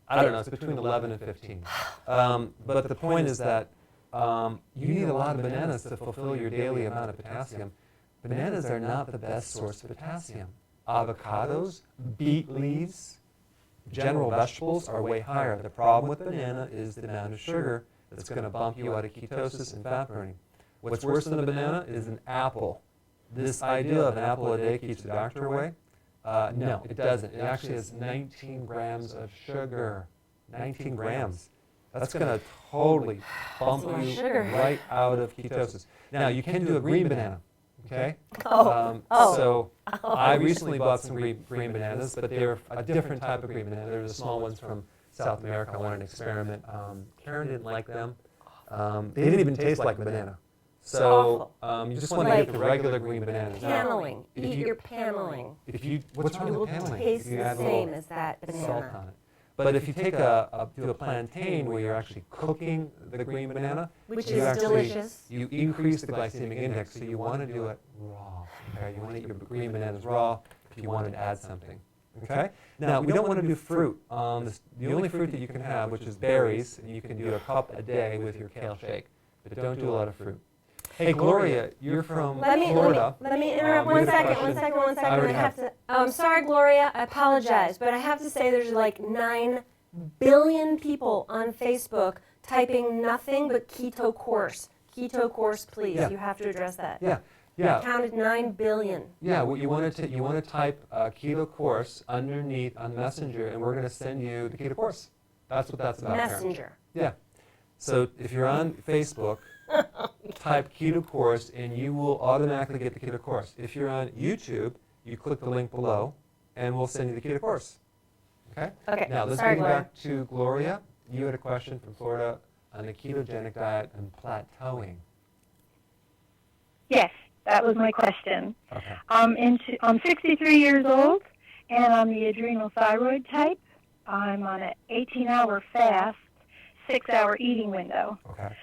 I don't know. It's between 11 and 15. But the point is that you need a lot of bananas to fulfill your daily amount of potassium. Bananas are not the best source of potassium. Avocados, beet leaves, general vegetables are way higher. The problem with banana is the amount of sugar that's going to bump you out of ketosis and fat burning. What's worse than a banana is an apple. This idea of an apple a day keeps the doctor away. No, it doesn't. It actually has 19 grams of sugar. 19 grams. That's going to totally bump you right out of ketosis. Now, you can do a green banana, okay? So I recently bought some green bananas, but they're a different type of green banana. They're the small ones from South America. I wanted to experiment. Karen didn't like them. They didn't even taste like a banana. So you just want to get the regular green bananas. Paneling. Eat your paneling. What's wrong with paneling? It will taste the same as that banana. Salt on it. But if you take do a plantain where you're actually cooking the green banana, which is delicious, you increase the glycemic index. So you want to do it raw. Okay, you want to eat your green bananas raw. If you wanted to add something. Okay. Now we don't want to do fruit. The only fruit that you can have, which is berries, and you can do a cup a day with your kale shake. But don't do a lot of fruit. Hey, Gloria, you're from Florida. Let me interrupt one second. I have to. I'm sorry, Gloria. I apologize, but I have to say there's like 9 billion people on Facebook typing nothing but keto course. Keto course, please. Yeah. You have to address that. Yeah. I counted 9 billion. Yeah. Well, you want to type keto course underneath on Messenger, and we're going to send you the keto course. That's what that's about. Messenger. Yeah. So if you're on Facebook, type keto course and you will automatically get the keto course. If you're on YouTube, you click the link below and we'll send you the keto course. Okay? Okay. Now let's bring back to Gloria. You had a question from Florida on the ketogenic diet and plateauing. Yes, that was my question. Okay. I'm 63 years old and I'm the adrenal thyroid type. I'm on an 18-hour fast, 6-hour eating window. Okay.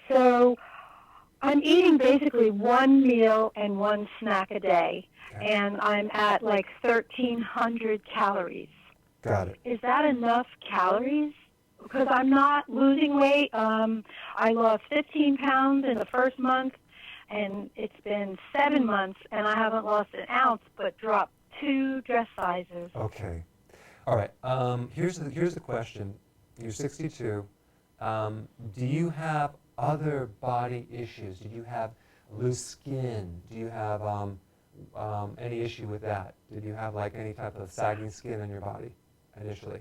So I'm eating basically one meal and one snack a day, and I'm at like 1,300 calories. Got it. Is that enough calories? Because I'm not losing weight. I lost 15 pounds in the first month, and it's been 7 months, and I haven't lost an ounce, but dropped 2 dress sizes. Okay. All right. Here's the question. You're 62. Do you have other body issues? Do you have loose skin? Do you have any issue with that? Did you have like any type of sagging skin on your body initially?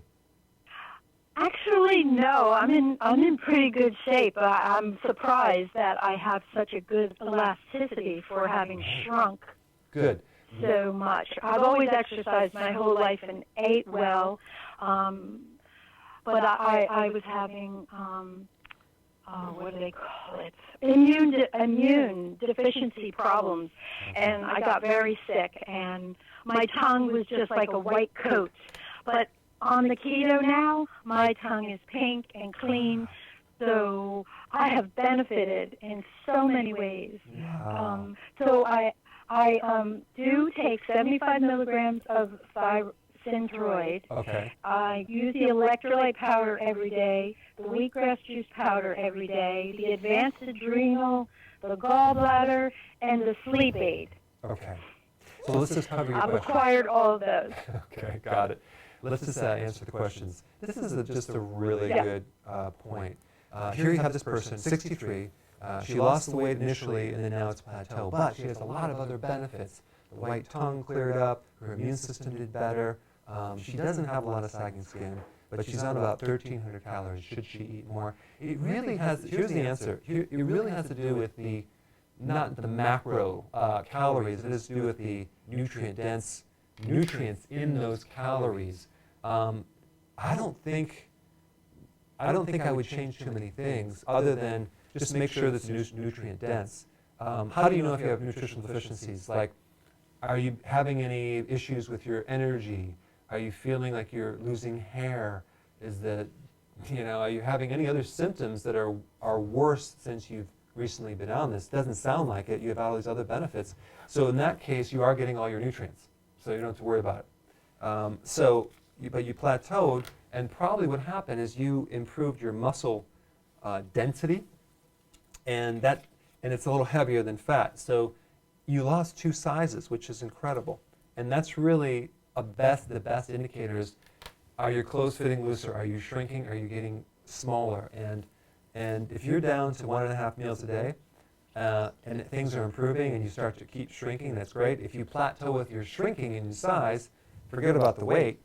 Actually, Actually, no. I'm in pretty good shape. I'm surprised that I have such a good elasticity for having shrunk Good. so much. I've always exercised my whole life and ate well, but I was having what do they call it? Immune deficiency problems, and I got very sick, and my tongue was just like a white coat. But on the keto now, my tongue is pink and clean, so I have benefited in so many ways. Wow. So I do take 75 milligrams of Synthroid. Okay. I use the electrolyte powder every day, the wheatgrass juice powder every day, the advanced adrenal, the gallbladder, and the sleep aid. Okay. So let's just cover your I've question. acquired all of those. Okay, got it. Let's just answer the questions. This is just a really good point. Here you have this person, 63. She lost the weight initially, and then now it's plateau. But she has a lot of other benefits. The white tongue cleared up. Her immune system did better. She doesn't have a lot of sagging skin, but she's on about 1,300 calories. Should she eat more? It really has. Here's the answer. It really has to do with not the macro calories. It has to do with the nutrient-dense nutrients in those calories. I don't think I would change too many things other than just make sure that it's nutrient dense. How do you know if you have nutritional deficiencies? Like, are you having any issues with your energy? Are you feeling like you're losing hair? Are you having any other symptoms that are worse since you've recently been on this? Doesn't sound like it. You have all these other benefits. So in that case, you are getting all your nutrients. So you don't have to worry about it. But you plateaued, and probably what happened is you improved your muscle density, and it's a little heavier than fat. So you lost 2 sizes, which is incredible. And that's really the best indicators. Are your clothes fitting looser? Are you shrinking? Are you getting smaller? And if you're down to 1.5 meals a day, and things are improving and you start to keep shrinking, that's great. If you plateau with your shrinking in size, forget about the weight,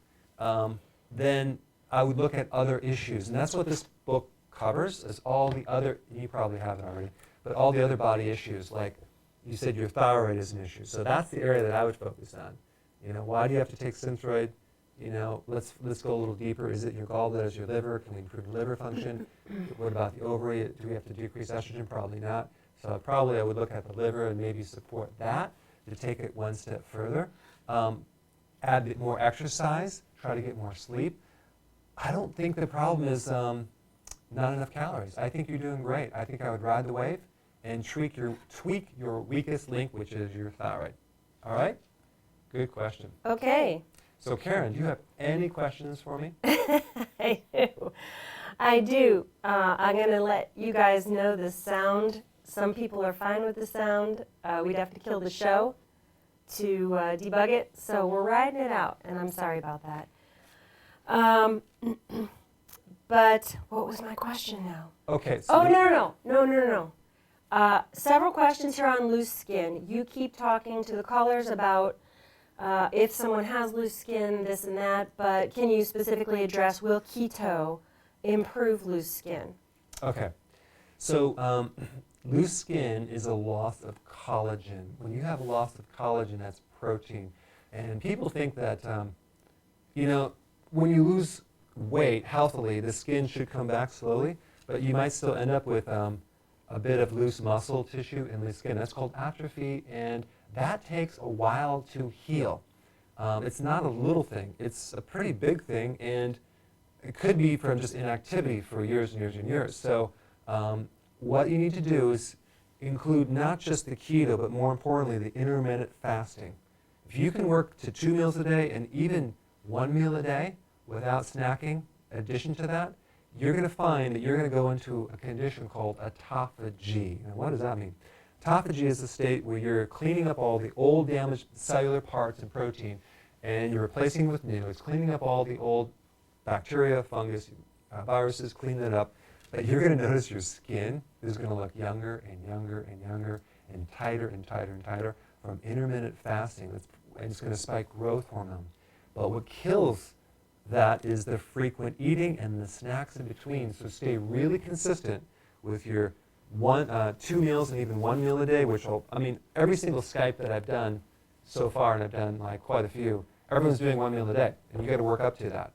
then I would look at other issues. And that's what this book covers, is all the other, you probably have it already, but all the other body issues, like you said your thyroid is an issue. So that's the area that I would focus on. Why do you have to take Synthroid? Let's go a little deeper. Is it your gallbladder? Is your liver? Can we improve liver function? What about the ovary? Do we have to decrease estrogen? Probably not. So probably I would look at the liver and maybe support that to take it one step further. Add more exercise, try to get more sleep. I don't think the problem is not enough calories. I think you're doing great. I think I would ride the wave and tweak your weakest link, which is your thyroid. All right? Good question. Okay. So Karen, do you have any questions for me? I do. I'm going to let you guys know the sound. Some people are fine with the sound. We'd have to kill the show to debug it. So we're riding it out, and I'm sorry about that. But what was my question now? Okay. So No. Several questions here on loose skin. You keep talking to the callers about if someone has loose skin, this and that, but can you specifically address, will keto improve loose skin? Okay. So loose skin is a loss of collagen. When you have a loss of collagen, that's protein. And people think that, when you lose weight healthily, the skin should come back slowly, but you might still end up with a bit of loose muscle tissue in the skin. That's called atrophy, and that takes a while to heal. It's not a little thing. It's a pretty big thing, and it could be from just inactivity for years and years and years. So what you need to do is include not just the keto, but more importantly, the intermittent fasting. If you can work to 2 meals a day and even 1 meal a day without snacking, in addition to that, you're going to find that you're going to go into a condition called autophagy. Now, what does that mean? Autophagy is a state where you're cleaning up all the old damaged cellular parts and protein, and you're replacing with new. It's cleaning up all the old bacteria, fungus, viruses, cleaning it up. But you're going to notice your skin is going to look younger and younger and younger and tighter and tighter and tighter from intermittent fasting. And it's going to spike growth hormone. But what kills that is the frequent eating and the snacks in between. So stay really consistent with your 2 meals and even 1 meal a day, which every single Skype that I've done so far, and I've done like quite a few, everyone's doing 1 meal a day, and you got to work up to that.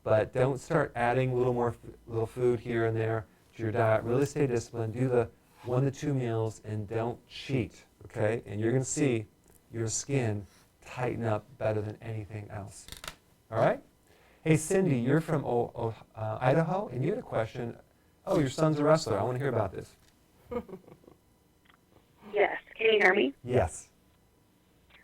But don't start adding little food here and there to your diet. Really stay disciplined. Do the 1 to 2 meals and don't cheat, okay? And you're going to see your skin tighten up better than anything else. All right? Hey, Cindy, you're from Idaho, and you had a question. Oh, your son's a wrestler. I want to hear about this. Yes. Can you hear me? Yes.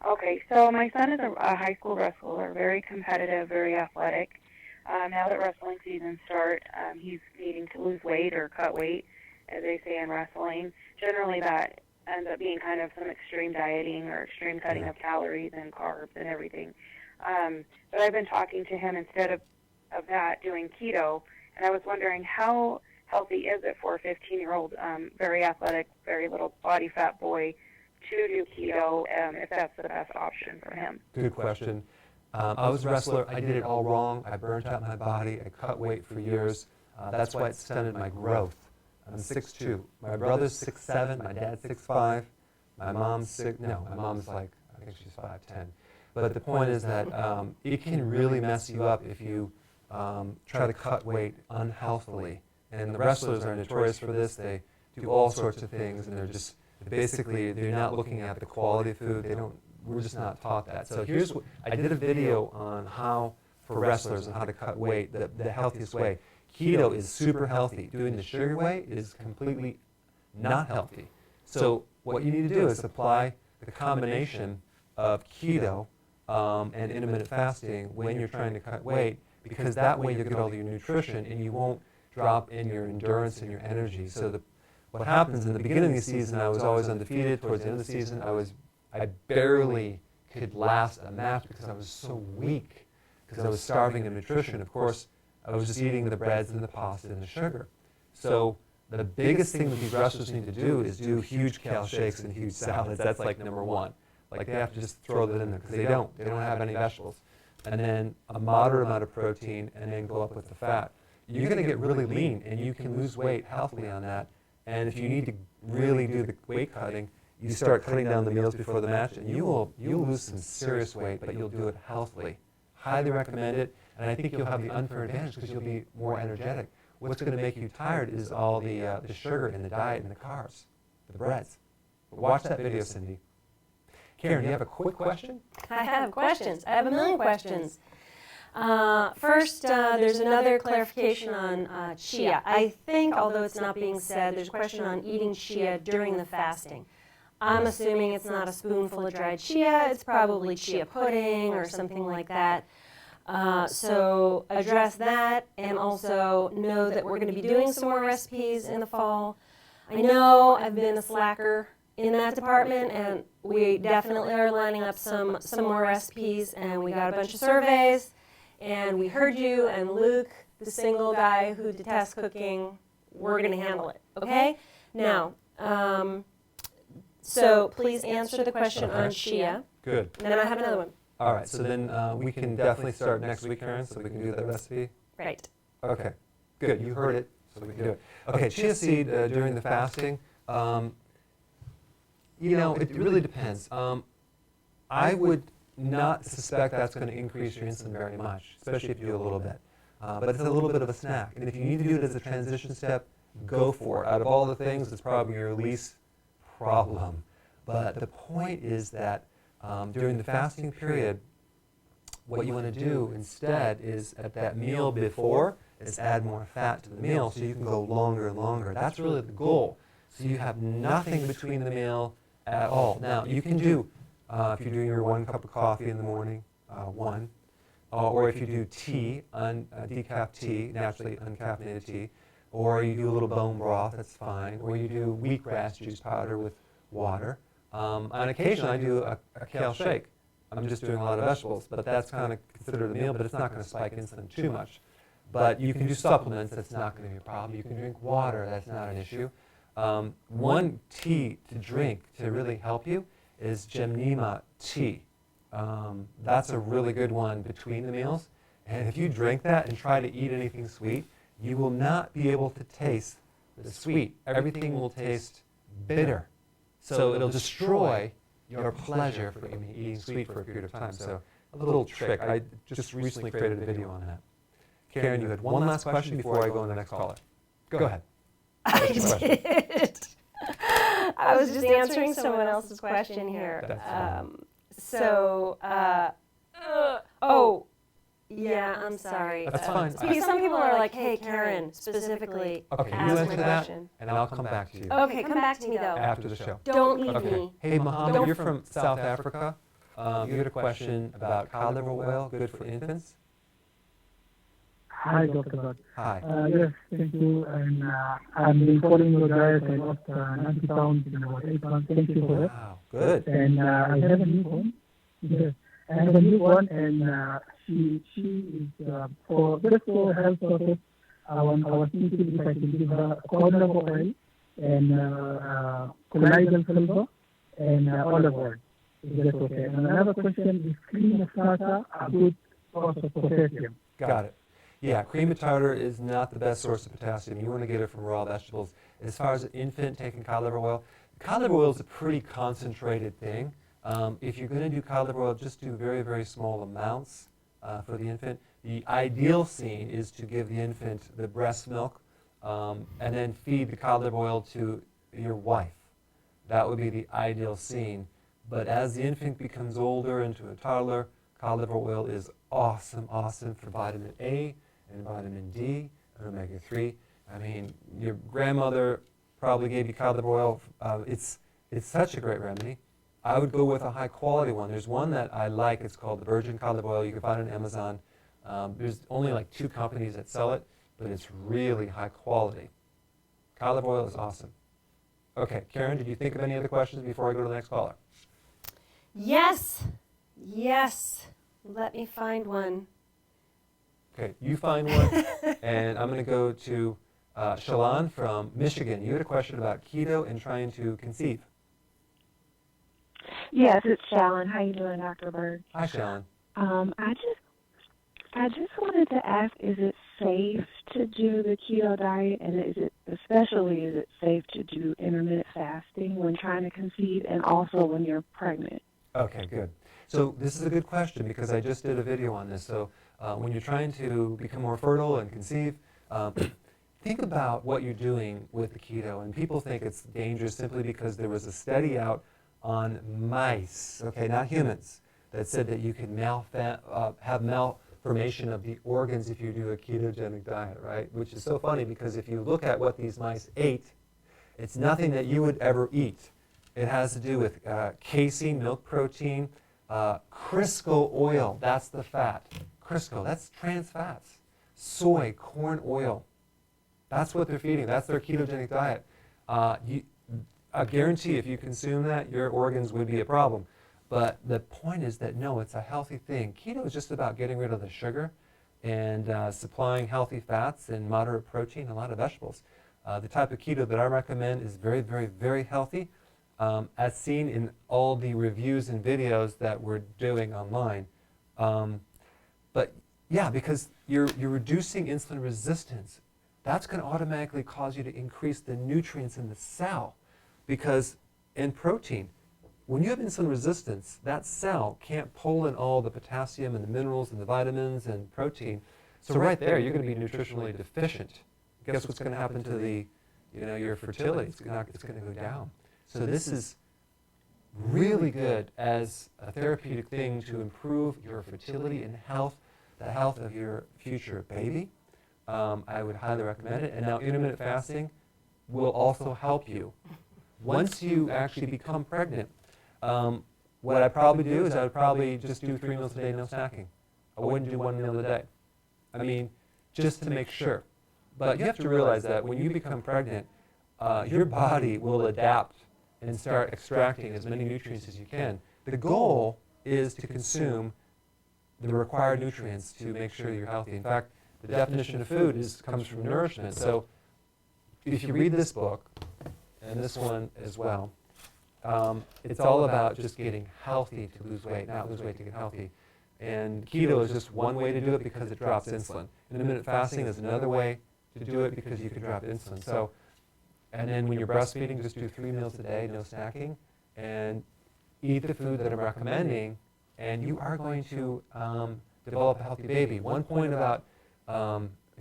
Okay, so my son is a high school wrestler, very competitive, very athletic. Now that wrestling season starts, he's needing to lose weight or cut weight, as they say in wrestling. Generally, that ends up being kind of some extreme dieting or extreme cutting of calories and carbs and everything. But I've been talking to him instead of that, doing keto, and I was wondering how healthy is it for a 15-year-old, very athletic, very little body fat boy to do keto, if that's the best option for him? Good question. I was a wrestler. I did it all wrong. I burnt out my body. I cut weight for years. That's why it stunted my growth. I'm 6'2". My brother's 6'7". My dad's 6'5". My mom's my mom's like, I think she's 5'10". But the point is that it can really mess you up if you try to cut weight unhealthily. And the wrestlers are notorious for this. They do all sorts of things, and they're not looking at the quality of food. We're just not taught that. So I did a video on how, for wrestlers, on how to cut weight, the healthiest way. Keto is super healthy. Doing the sugar way is completely not healthy. So what you need to do is apply the combination of keto and intermittent fasting when you're trying to cut weight, because that way you'll get all your nutrition and you won't drop in your endurance and your energy. So what happens in the beginning of the season, I was always undefeated. Towards the end of the season, I barely could last a match because I was so weak, because I was starving of nutrition. Of course, I was just eating the breads and the pasta and the sugar. So the biggest thing that these wrestlers need to do is do huge kale shakes and huge salads. That's like number one. Like they have to just throw that in there, because they don't have any vegetables. And then a moderate amount of protein, and then go up with the fat. You're going to get really lean, and you can lose weight healthily on that. And if you need to really do the weight cutting, you start cutting down the meals before the match, and you'll lose some serious weight, but you'll do it healthily. Highly recommend it, and I think you'll have the unfair advantage because you'll be more energetic. What's going to make you tired is all the sugar in the diet and the carbs, the breads. Watch that video, Cindy. Karen, do you have a quick question? I have questions. I have a million questions. First, there's another clarification on chia. I think, although it's not being said, there's a question on eating chia during the fasting. I'm assuming it's not a spoonful of dried chia. It's probably chia pudding or something like that. So address that, and also know that we're going to be doing some more recipes in the fall. I know I've been a slacker in that department, and we definitely are lining up some more recipes, and we got a bunch of surveys, and we heard you, and Luke, the single guy who detests cooking, we're going to handle it, okay? Now, so please answer the question on chia. Good. And then I have another one. All right, so then we can definitely start next week, Karen, so we can do that recipe. Right. Okay, good. You heard it, so we can do it. Okay, chia seed during the fasting. It really depends. I would not suspect that's going to increase your insulin very much, especially if you do a little bit. But it's a little bit of a snack. And if you need to do it as a transition step, go for it. Out of all the things, it's probably your least problem. But the point is that during the fasting period, what you want to do instead is at that meal before is add more fat to the meal so you can go longer and longer. That's really the goal. So you have nothing between the meal at all. Now, you can do, if you're doing your 1 cup of coffee in the morning, or if you do tea, decaf tea, naturally uncaffeinated tea, or you do a little bone broth, that's fine, or you do wheatgrass juice powder with water. On occasion, I do a kale shake. I'm just doing a lot of vegetables, but that's kind of considered a meal, but it's not going to spike insulin too much. But you can do supplements, that's not going to be a problem. You can drink water, that's not an issue. One tea to drink to really help you is Gemnema tea. That's a really good one between the meals. And if you drink that and try to eat anything sweet, you will not be able to taste the sweet. Everything will taste bitter. So it'll destroy your pleasure for eating sweet for a period of time. So a little trick. I just recently created a video on that. Karen, you had one last question before I go on the next caller. Go ahead. I did. I was just answering someone else's question here. Yeah, I'm sorry. That's fine. Some people are like, hey, Karen, specifically, okay, you ask answer my that, question. and I'll come back to you. Okay, come back to me, though. After the show. Don't leave Okay. me. Hey, Mohammed, you're from South Africa. You had a question about cod liver oil, good for infants? Hi, Dr. Berg. Hi. Yes, thank you. And I've been following your diet. I lost 90 pounds in about 8 months. Thank you for that. Wow, good. And I have a newborn. Yes. I have a newborn, and she is for health purpose. I was thinking if I can give her cod liver oil and colloidal silver and olive oil. Is that okay? And another question is cream of tartar a good source of potassium? Got it. Yeah, cream of tartar is not the best source of potassium. You want to get it from raw vegetables. As far as an infant taking cod liver oil is a pretty concentrated thing. If you're going to do cod liver oil, just do very, very small amounts for the infant. The ideal scene is to give the infant the breast milk and then feed the cod liver oil to your wife. That would be the ideal scene. But as the infant becomes older into a toddler, cod liver oil is awesome for vitamin A and vitamin D and omega-3. I mean, your grandmother probably gave you cod liver oil. It's such a great remedy. I would go with a high quality one. There's one that I like. It's called the virgin cod liver oil. You can find it on Amazon. There's only like 2 companies that sell it, but it's really high quality. Cod liver oil is awesome. Okay, Karen, did you think of any other questions before I go to the next caller? Yes. Let me find one. Okay, you find one, and I'm going to go to Shalon from Michigan. You had a question about keto and trying to conceive. Yes, it's Shalon. How you doing, Dr. Berg? Hi, Shalon. I just wanted to ask, is it safe to do the keto diet, and is it safe to do intermittent fasting when trying to conceive and also when you're pregnant? Okay, good. So this is a good question because I just did a video on this. So when you're trying to become more fertile and conceive, think about what you're doing with the keto. And people think it's dangerous simply because there was a study out on mice, okay, not humans, that said that you can have malformation of the organs if you do a ketogenic diet, right? Which is so funny because if you look at what these mice ate, it's nothing that you would ever eat. It has to do with casein, milk protein, Crisco oil, that's the fat. Crisco, that's trans fats. Soy, corn oil, that's what they're feeding. That's their ketogenic diet. I guarantee if you consume that, your organs would be a problem. But the point is that no, it's a healthy thing. Keto is just about getting rid of the sugar and supplying healthy fats and moderate protein, a lot of vegetables. The type of keto that I recommend is very, very, very healthy, as seen in all the reviews and videos that we're doing online. But yeah, because you're reducing insulin resistance, that's going to automatically cause you to increase the nutrients in the cell. Because in protein, when you have insulin resistance, that cell can't pull in all the potassium and the minerals and the vitamins and protein. So right there, you're going to be nutritionally deficient. Guess what's going to happen to your fertility? It's going to go down. So this is really good as a therapeutic thing to improve your fertility and health, the health of your future baby. I would highly recommend it. And now intermittent fasting will also help you. Once you actually become pregnant, what I'd probably do is I would probably just do 3 meals a day, no snacking. I wouldn't do 1 meal a day. I mean, just to make sure. But you have to realize that when you become pregnant, your body will adapt and start extracting as many nutrients as you can. The goal is to consume the required nutrients to make sure you're healthy. In fact, the definition of food comes from nourishment. So if you read this book, and this one as well, it's all about just getting healthy to lose weight, not lose weight to get healthy. And keto is just one way to do it because it drops insulin. Intermittent fasting is another way to do it because you can drop insulin. So, and then when you're breastfeeding, just do 3 meals a day, no snacking, and eat the food that I'm recommending, and you are going to develop a healthy baby. One point about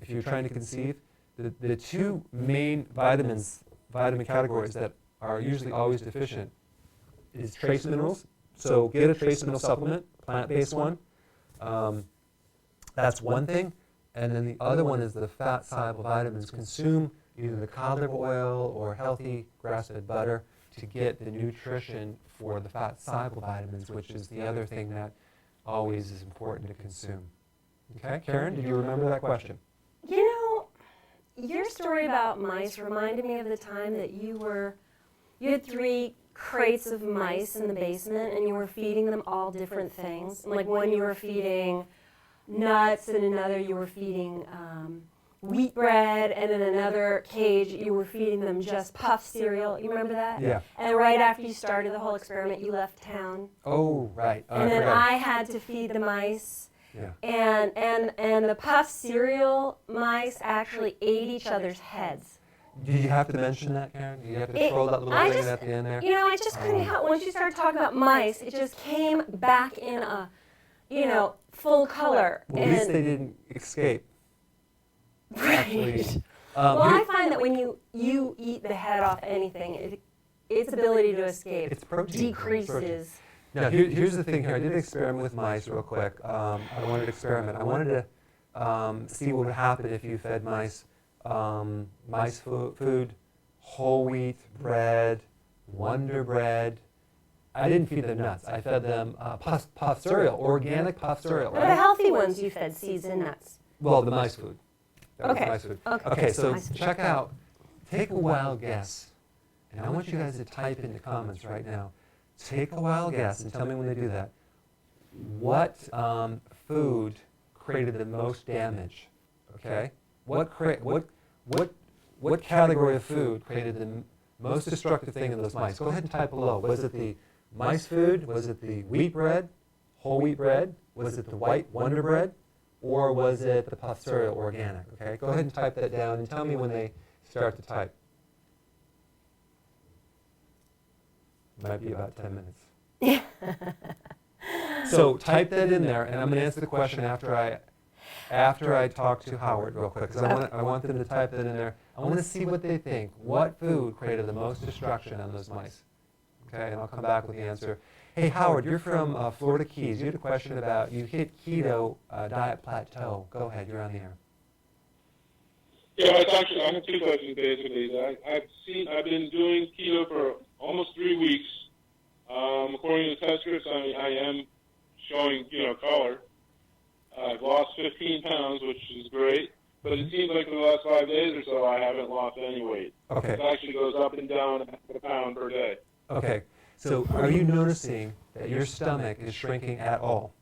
if you're trying to conceive, the 2 main vitamin categories that are usually always deficient is trace minerals. So get a trace mineral supplement, plant-based one. That's one thing. And then the other one is the fat-soluble vitamins. Consume either the cod liver oil or healthy grass-fed butter to get the nutrition for the fat-soluble vitamins, which is the other thing that always is important to consume. Okay, Karen, did you remember that question? You know, your story about mice reminded me of the time that you had 3 crates of mice in the basement and you were feeding them all different things. Like one you were feeding nuts, and another you were feeding wheat bread, and in another cage you were feeding them just puff cereal. You remember that? Yeah. And right after you started the whole experiment, you left town. Oh, right. And then I had to feed the mice. Yeah. And the puff cereal mice actually ate each other's heads. Did you have to mention that, Karen? Did you have to throw that little thing at the end there? You know, I just couldn't help. Once you started talking about mice, it just came back in a, full color. Well, at least they didn't escape. Right. Actually, well, I find that when you eat the head off anything, its ability to escape decreases. Protein. Now, here's the thing here. I did an experiment with mice real quick. I wanted to experiment. I wanted to see what would happen if you fed mice food, whole wheat bread, Wonder Bread. I didn't feed them nuts. I fed them puff cereal, organic puff cereal. Right? The healthy ones you fed seeds and nuts. Well, the mice food. That was okay. mice food. Okay. So check out, take a wild guess. And I want you guys to type in the comments right now. Take a wild guess and tell me when they do that. What food created the most damage? Okay? What category of food created the most destructive thing in those mice? Go ahead and type below. Was it the mice food? Was it the wheat bread, whole wheat bread? Was it the white Wonder Bread? Or was it the puff cereal organic? Okay? Go ahead and type that down and tell me when they start to type. Might be about 10 minutes. So type that in there, and I'm going to answer the question after I talk to Howard real quick, because I want them to type that in there. I want to see what they think. What food created the most destruction on those mice? Okay, and I'll come back with the answer. Hey, Howard, you're from Florida Keys. You had a question about, you hit keto diet plateau. Go ahead, you're on the air. Yeah, it's actually, I have 2 questions basically. I've been doing keto for almost 3 weeks. According to the test scripts, I am showing, color. I've lost 15 pounds, which is great. But it seems like in the last 5 days or so, I haven't lost any weight. Okay. It actually goes up and down a pound per day. Okay. So are you noticing that your stomach is shrinking at all?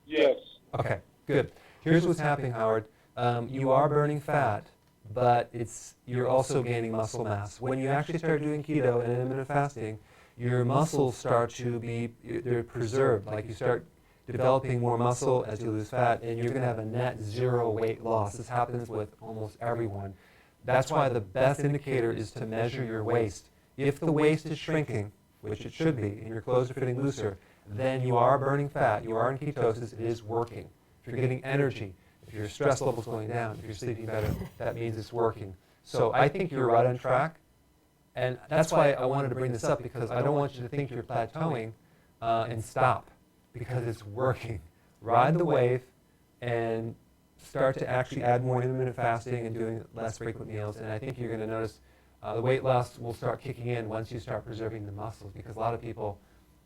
Yes. Okay, good. Here's what's happening, Howard. You are burning fat, but you're also gaining muscle mass. When you actually start doing keto and intermittent fasting, your muscles start to they're preserved. Like you start developing more muscle as you lose fat, and you're going to have a net 0 weight loss. This happens with almost everyone. That's why the best indicator is to measure your waist. If the waist is shrinking, which it should be, and your clothes are fitting looser, then you are burning fat, you are in ketosis, it is working. If you're getting energy, if your stress level's going down, if you're sleeping better, that means it's working. So I think you're right on track, and that's why I wanted to bring this up, because I don't want you to think you're plateauing and stop, because it's working. Ride the wave and start to actually add more intermittent fasting and doing less frequent meals, and I think you're going to notice the weight loss will start kicking in once you start preserving the muscles, because a lot of people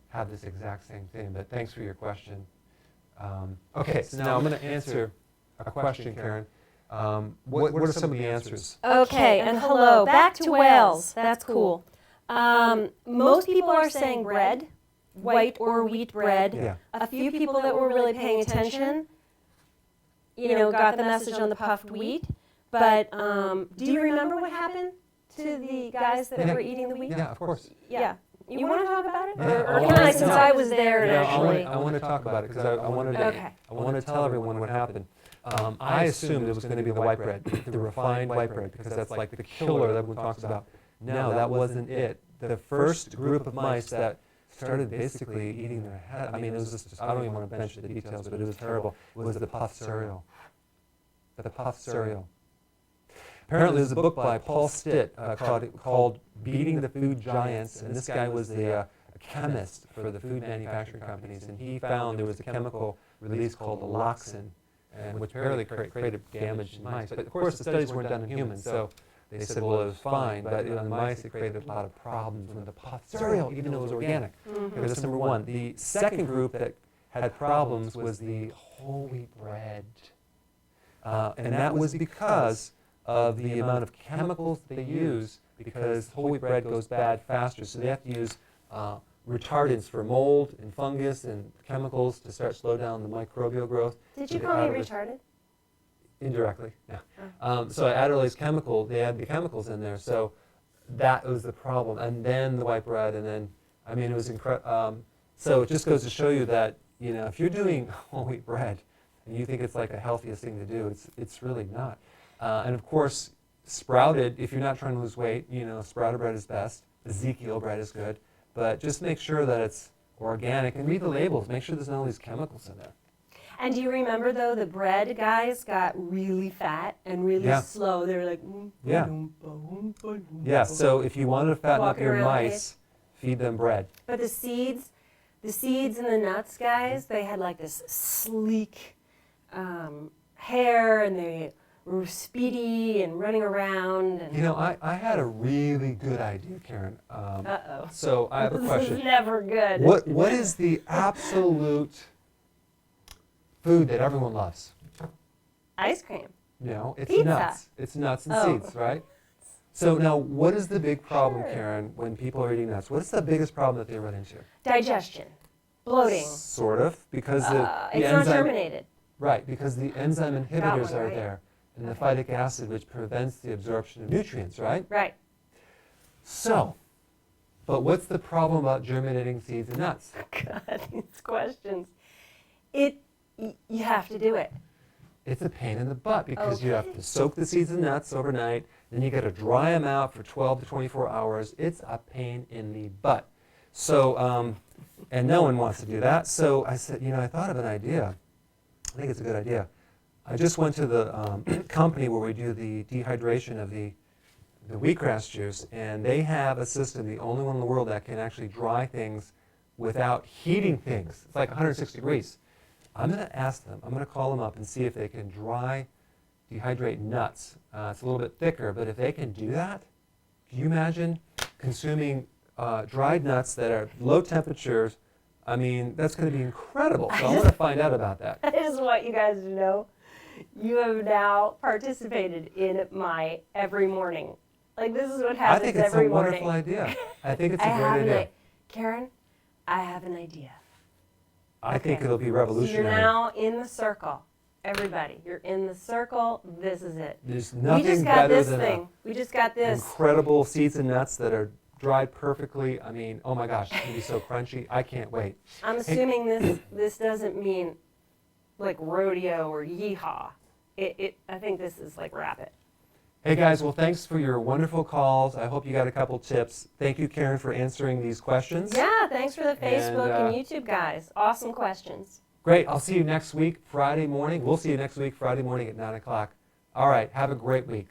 have this exact same thing. But thanks for your question. Okay, so now I'm going to answer a question, Karen. What are some of the answers? Okay, and hello. Back to whales. That's cool. Most people are saying bread, white or wheat bread. Yeah. A few people that were really paying attention, got the message on the puffed wheat. But do you remember what happened to the guys that were eating the wheat? Yeah, of course. Yeah. You want to talk about it? Yeah, or can I, since I was there Yeah, actually? I want to talk about it because I wanted to tell everyone what happened. I assumed it was going to be the white bread, the refined white bread, because that's like the killer that everyone talks about. No, that wasn't it. The first group of mice that started basically eating their head, I mean, it was just, I don't even want to mention the details, but it was terrible, was the puff cereal. The puff cereal. Apparently there's a book by Paul Stitt called Beating the Food Giants, and this guy was a chemist for the food manufacturing companies, and he found there was a chemical release called alloxin, and which apparently created damage in mice. But of course the studies weren't done in humans, so they said, well, it was fine, but in mice it created a lot of problems with the puff cereal, even though it was organic. Okay, that's number one. The second group that had problems was the whole wheat bread, and that was because of the amount of chemicals they use, because whole wheat bread goes bad faster. So they have to use retardants for mold and fungus and chemicals to start slow down the microbial growth. Did you call me retarded? Indirectly, yeah. So I added all these chemicals, they had the chemicals in there, so that was the problem. And then the white bread, and then, I mean, it was incredible. So it just goes to show you that, you know, if you're doing whole wheat bread and you think it's like the healthiest thing to do, it's really not. And of course, sprouted, if you're not trying to lose weight, you know, sprouted bread is best. Ezekiel bread is good. But just make sure that it's organic and read the labels. Make sure there's not all these chemicals in there. And do you remember, though, the bread guys got really fat and really slow? They were like, Yeah, so if you want to fatten up your mice, feed them bread. But the seeds and the nuts guys, they had like this sleek hair, and they were speedy and running around. And you know, I had a really good idea, Karen. Uh-oh. So I have a question. This is never good. What is the absolute food that everyone loves? Ice cream. No, it's Pizza. nuts. It's nuts and seeds, right? So now, what is the big problem, Karen, when people are eating nuts? What is the biggest problem that they run into? Digestion. Bloating. Sort of, because the it's enzyme, not germinated. Right, because the enzyme inhibitors are there, and the phytic acid, which prevents the absorption of nutrients, right? Right. So, but what's the problem about germinating seeds and nuts? God, these questions. You have to do it. It's a pain in the butt because you have to soak the seeds and nuts overnight, then you got to dry them out for 12 to 24 hours. It's a pain in the butt. So, and no one wants to do that. So I said, you know, I thought of an idea. I think it's a good idea. I just went to the company where we do the dehydration of the wheatgrass juice, and they have a system, the only one in the world that can actually dry things without heating things. It's like 160 degrees. I'm going to ask them, I'm going to call them up and see if they can dehydrate nuts. It's a little bit thicker, but if they can do that, can you imagine consuming dried nuts that are low temperatures? I mean, that's going to be incredible. So I want to find out about that. I just want you guys to know, you have now participated in my every morning. Like, this is what happens every morning. I think it's a wonderful idea. I think it's a great idea. Karen, I have an idea. I think it'll be revolutionary. So you're now in the circle. Everybody, you're in the circle. This is it. There's nothing better than We just got this. Incredible seeds and nuts that are dried perfectly. I mean, oh my gosh, it's going to be so crunchy. I can't wait. I'm assuming this doesn't mean like rodeo or yeehaw. I think this is like rapid. Hey guys, well thanks for your wonderful calls. I hope you got a couple tips. Thank you, Karen, for answering these questions. Yeah, thanks for the Facebook and YouTube guys. Awesome questions. Great. I'll see you next week, Friday morning. We'll see you next week, Friday morning at 9 o'clock. All right. Have a great week.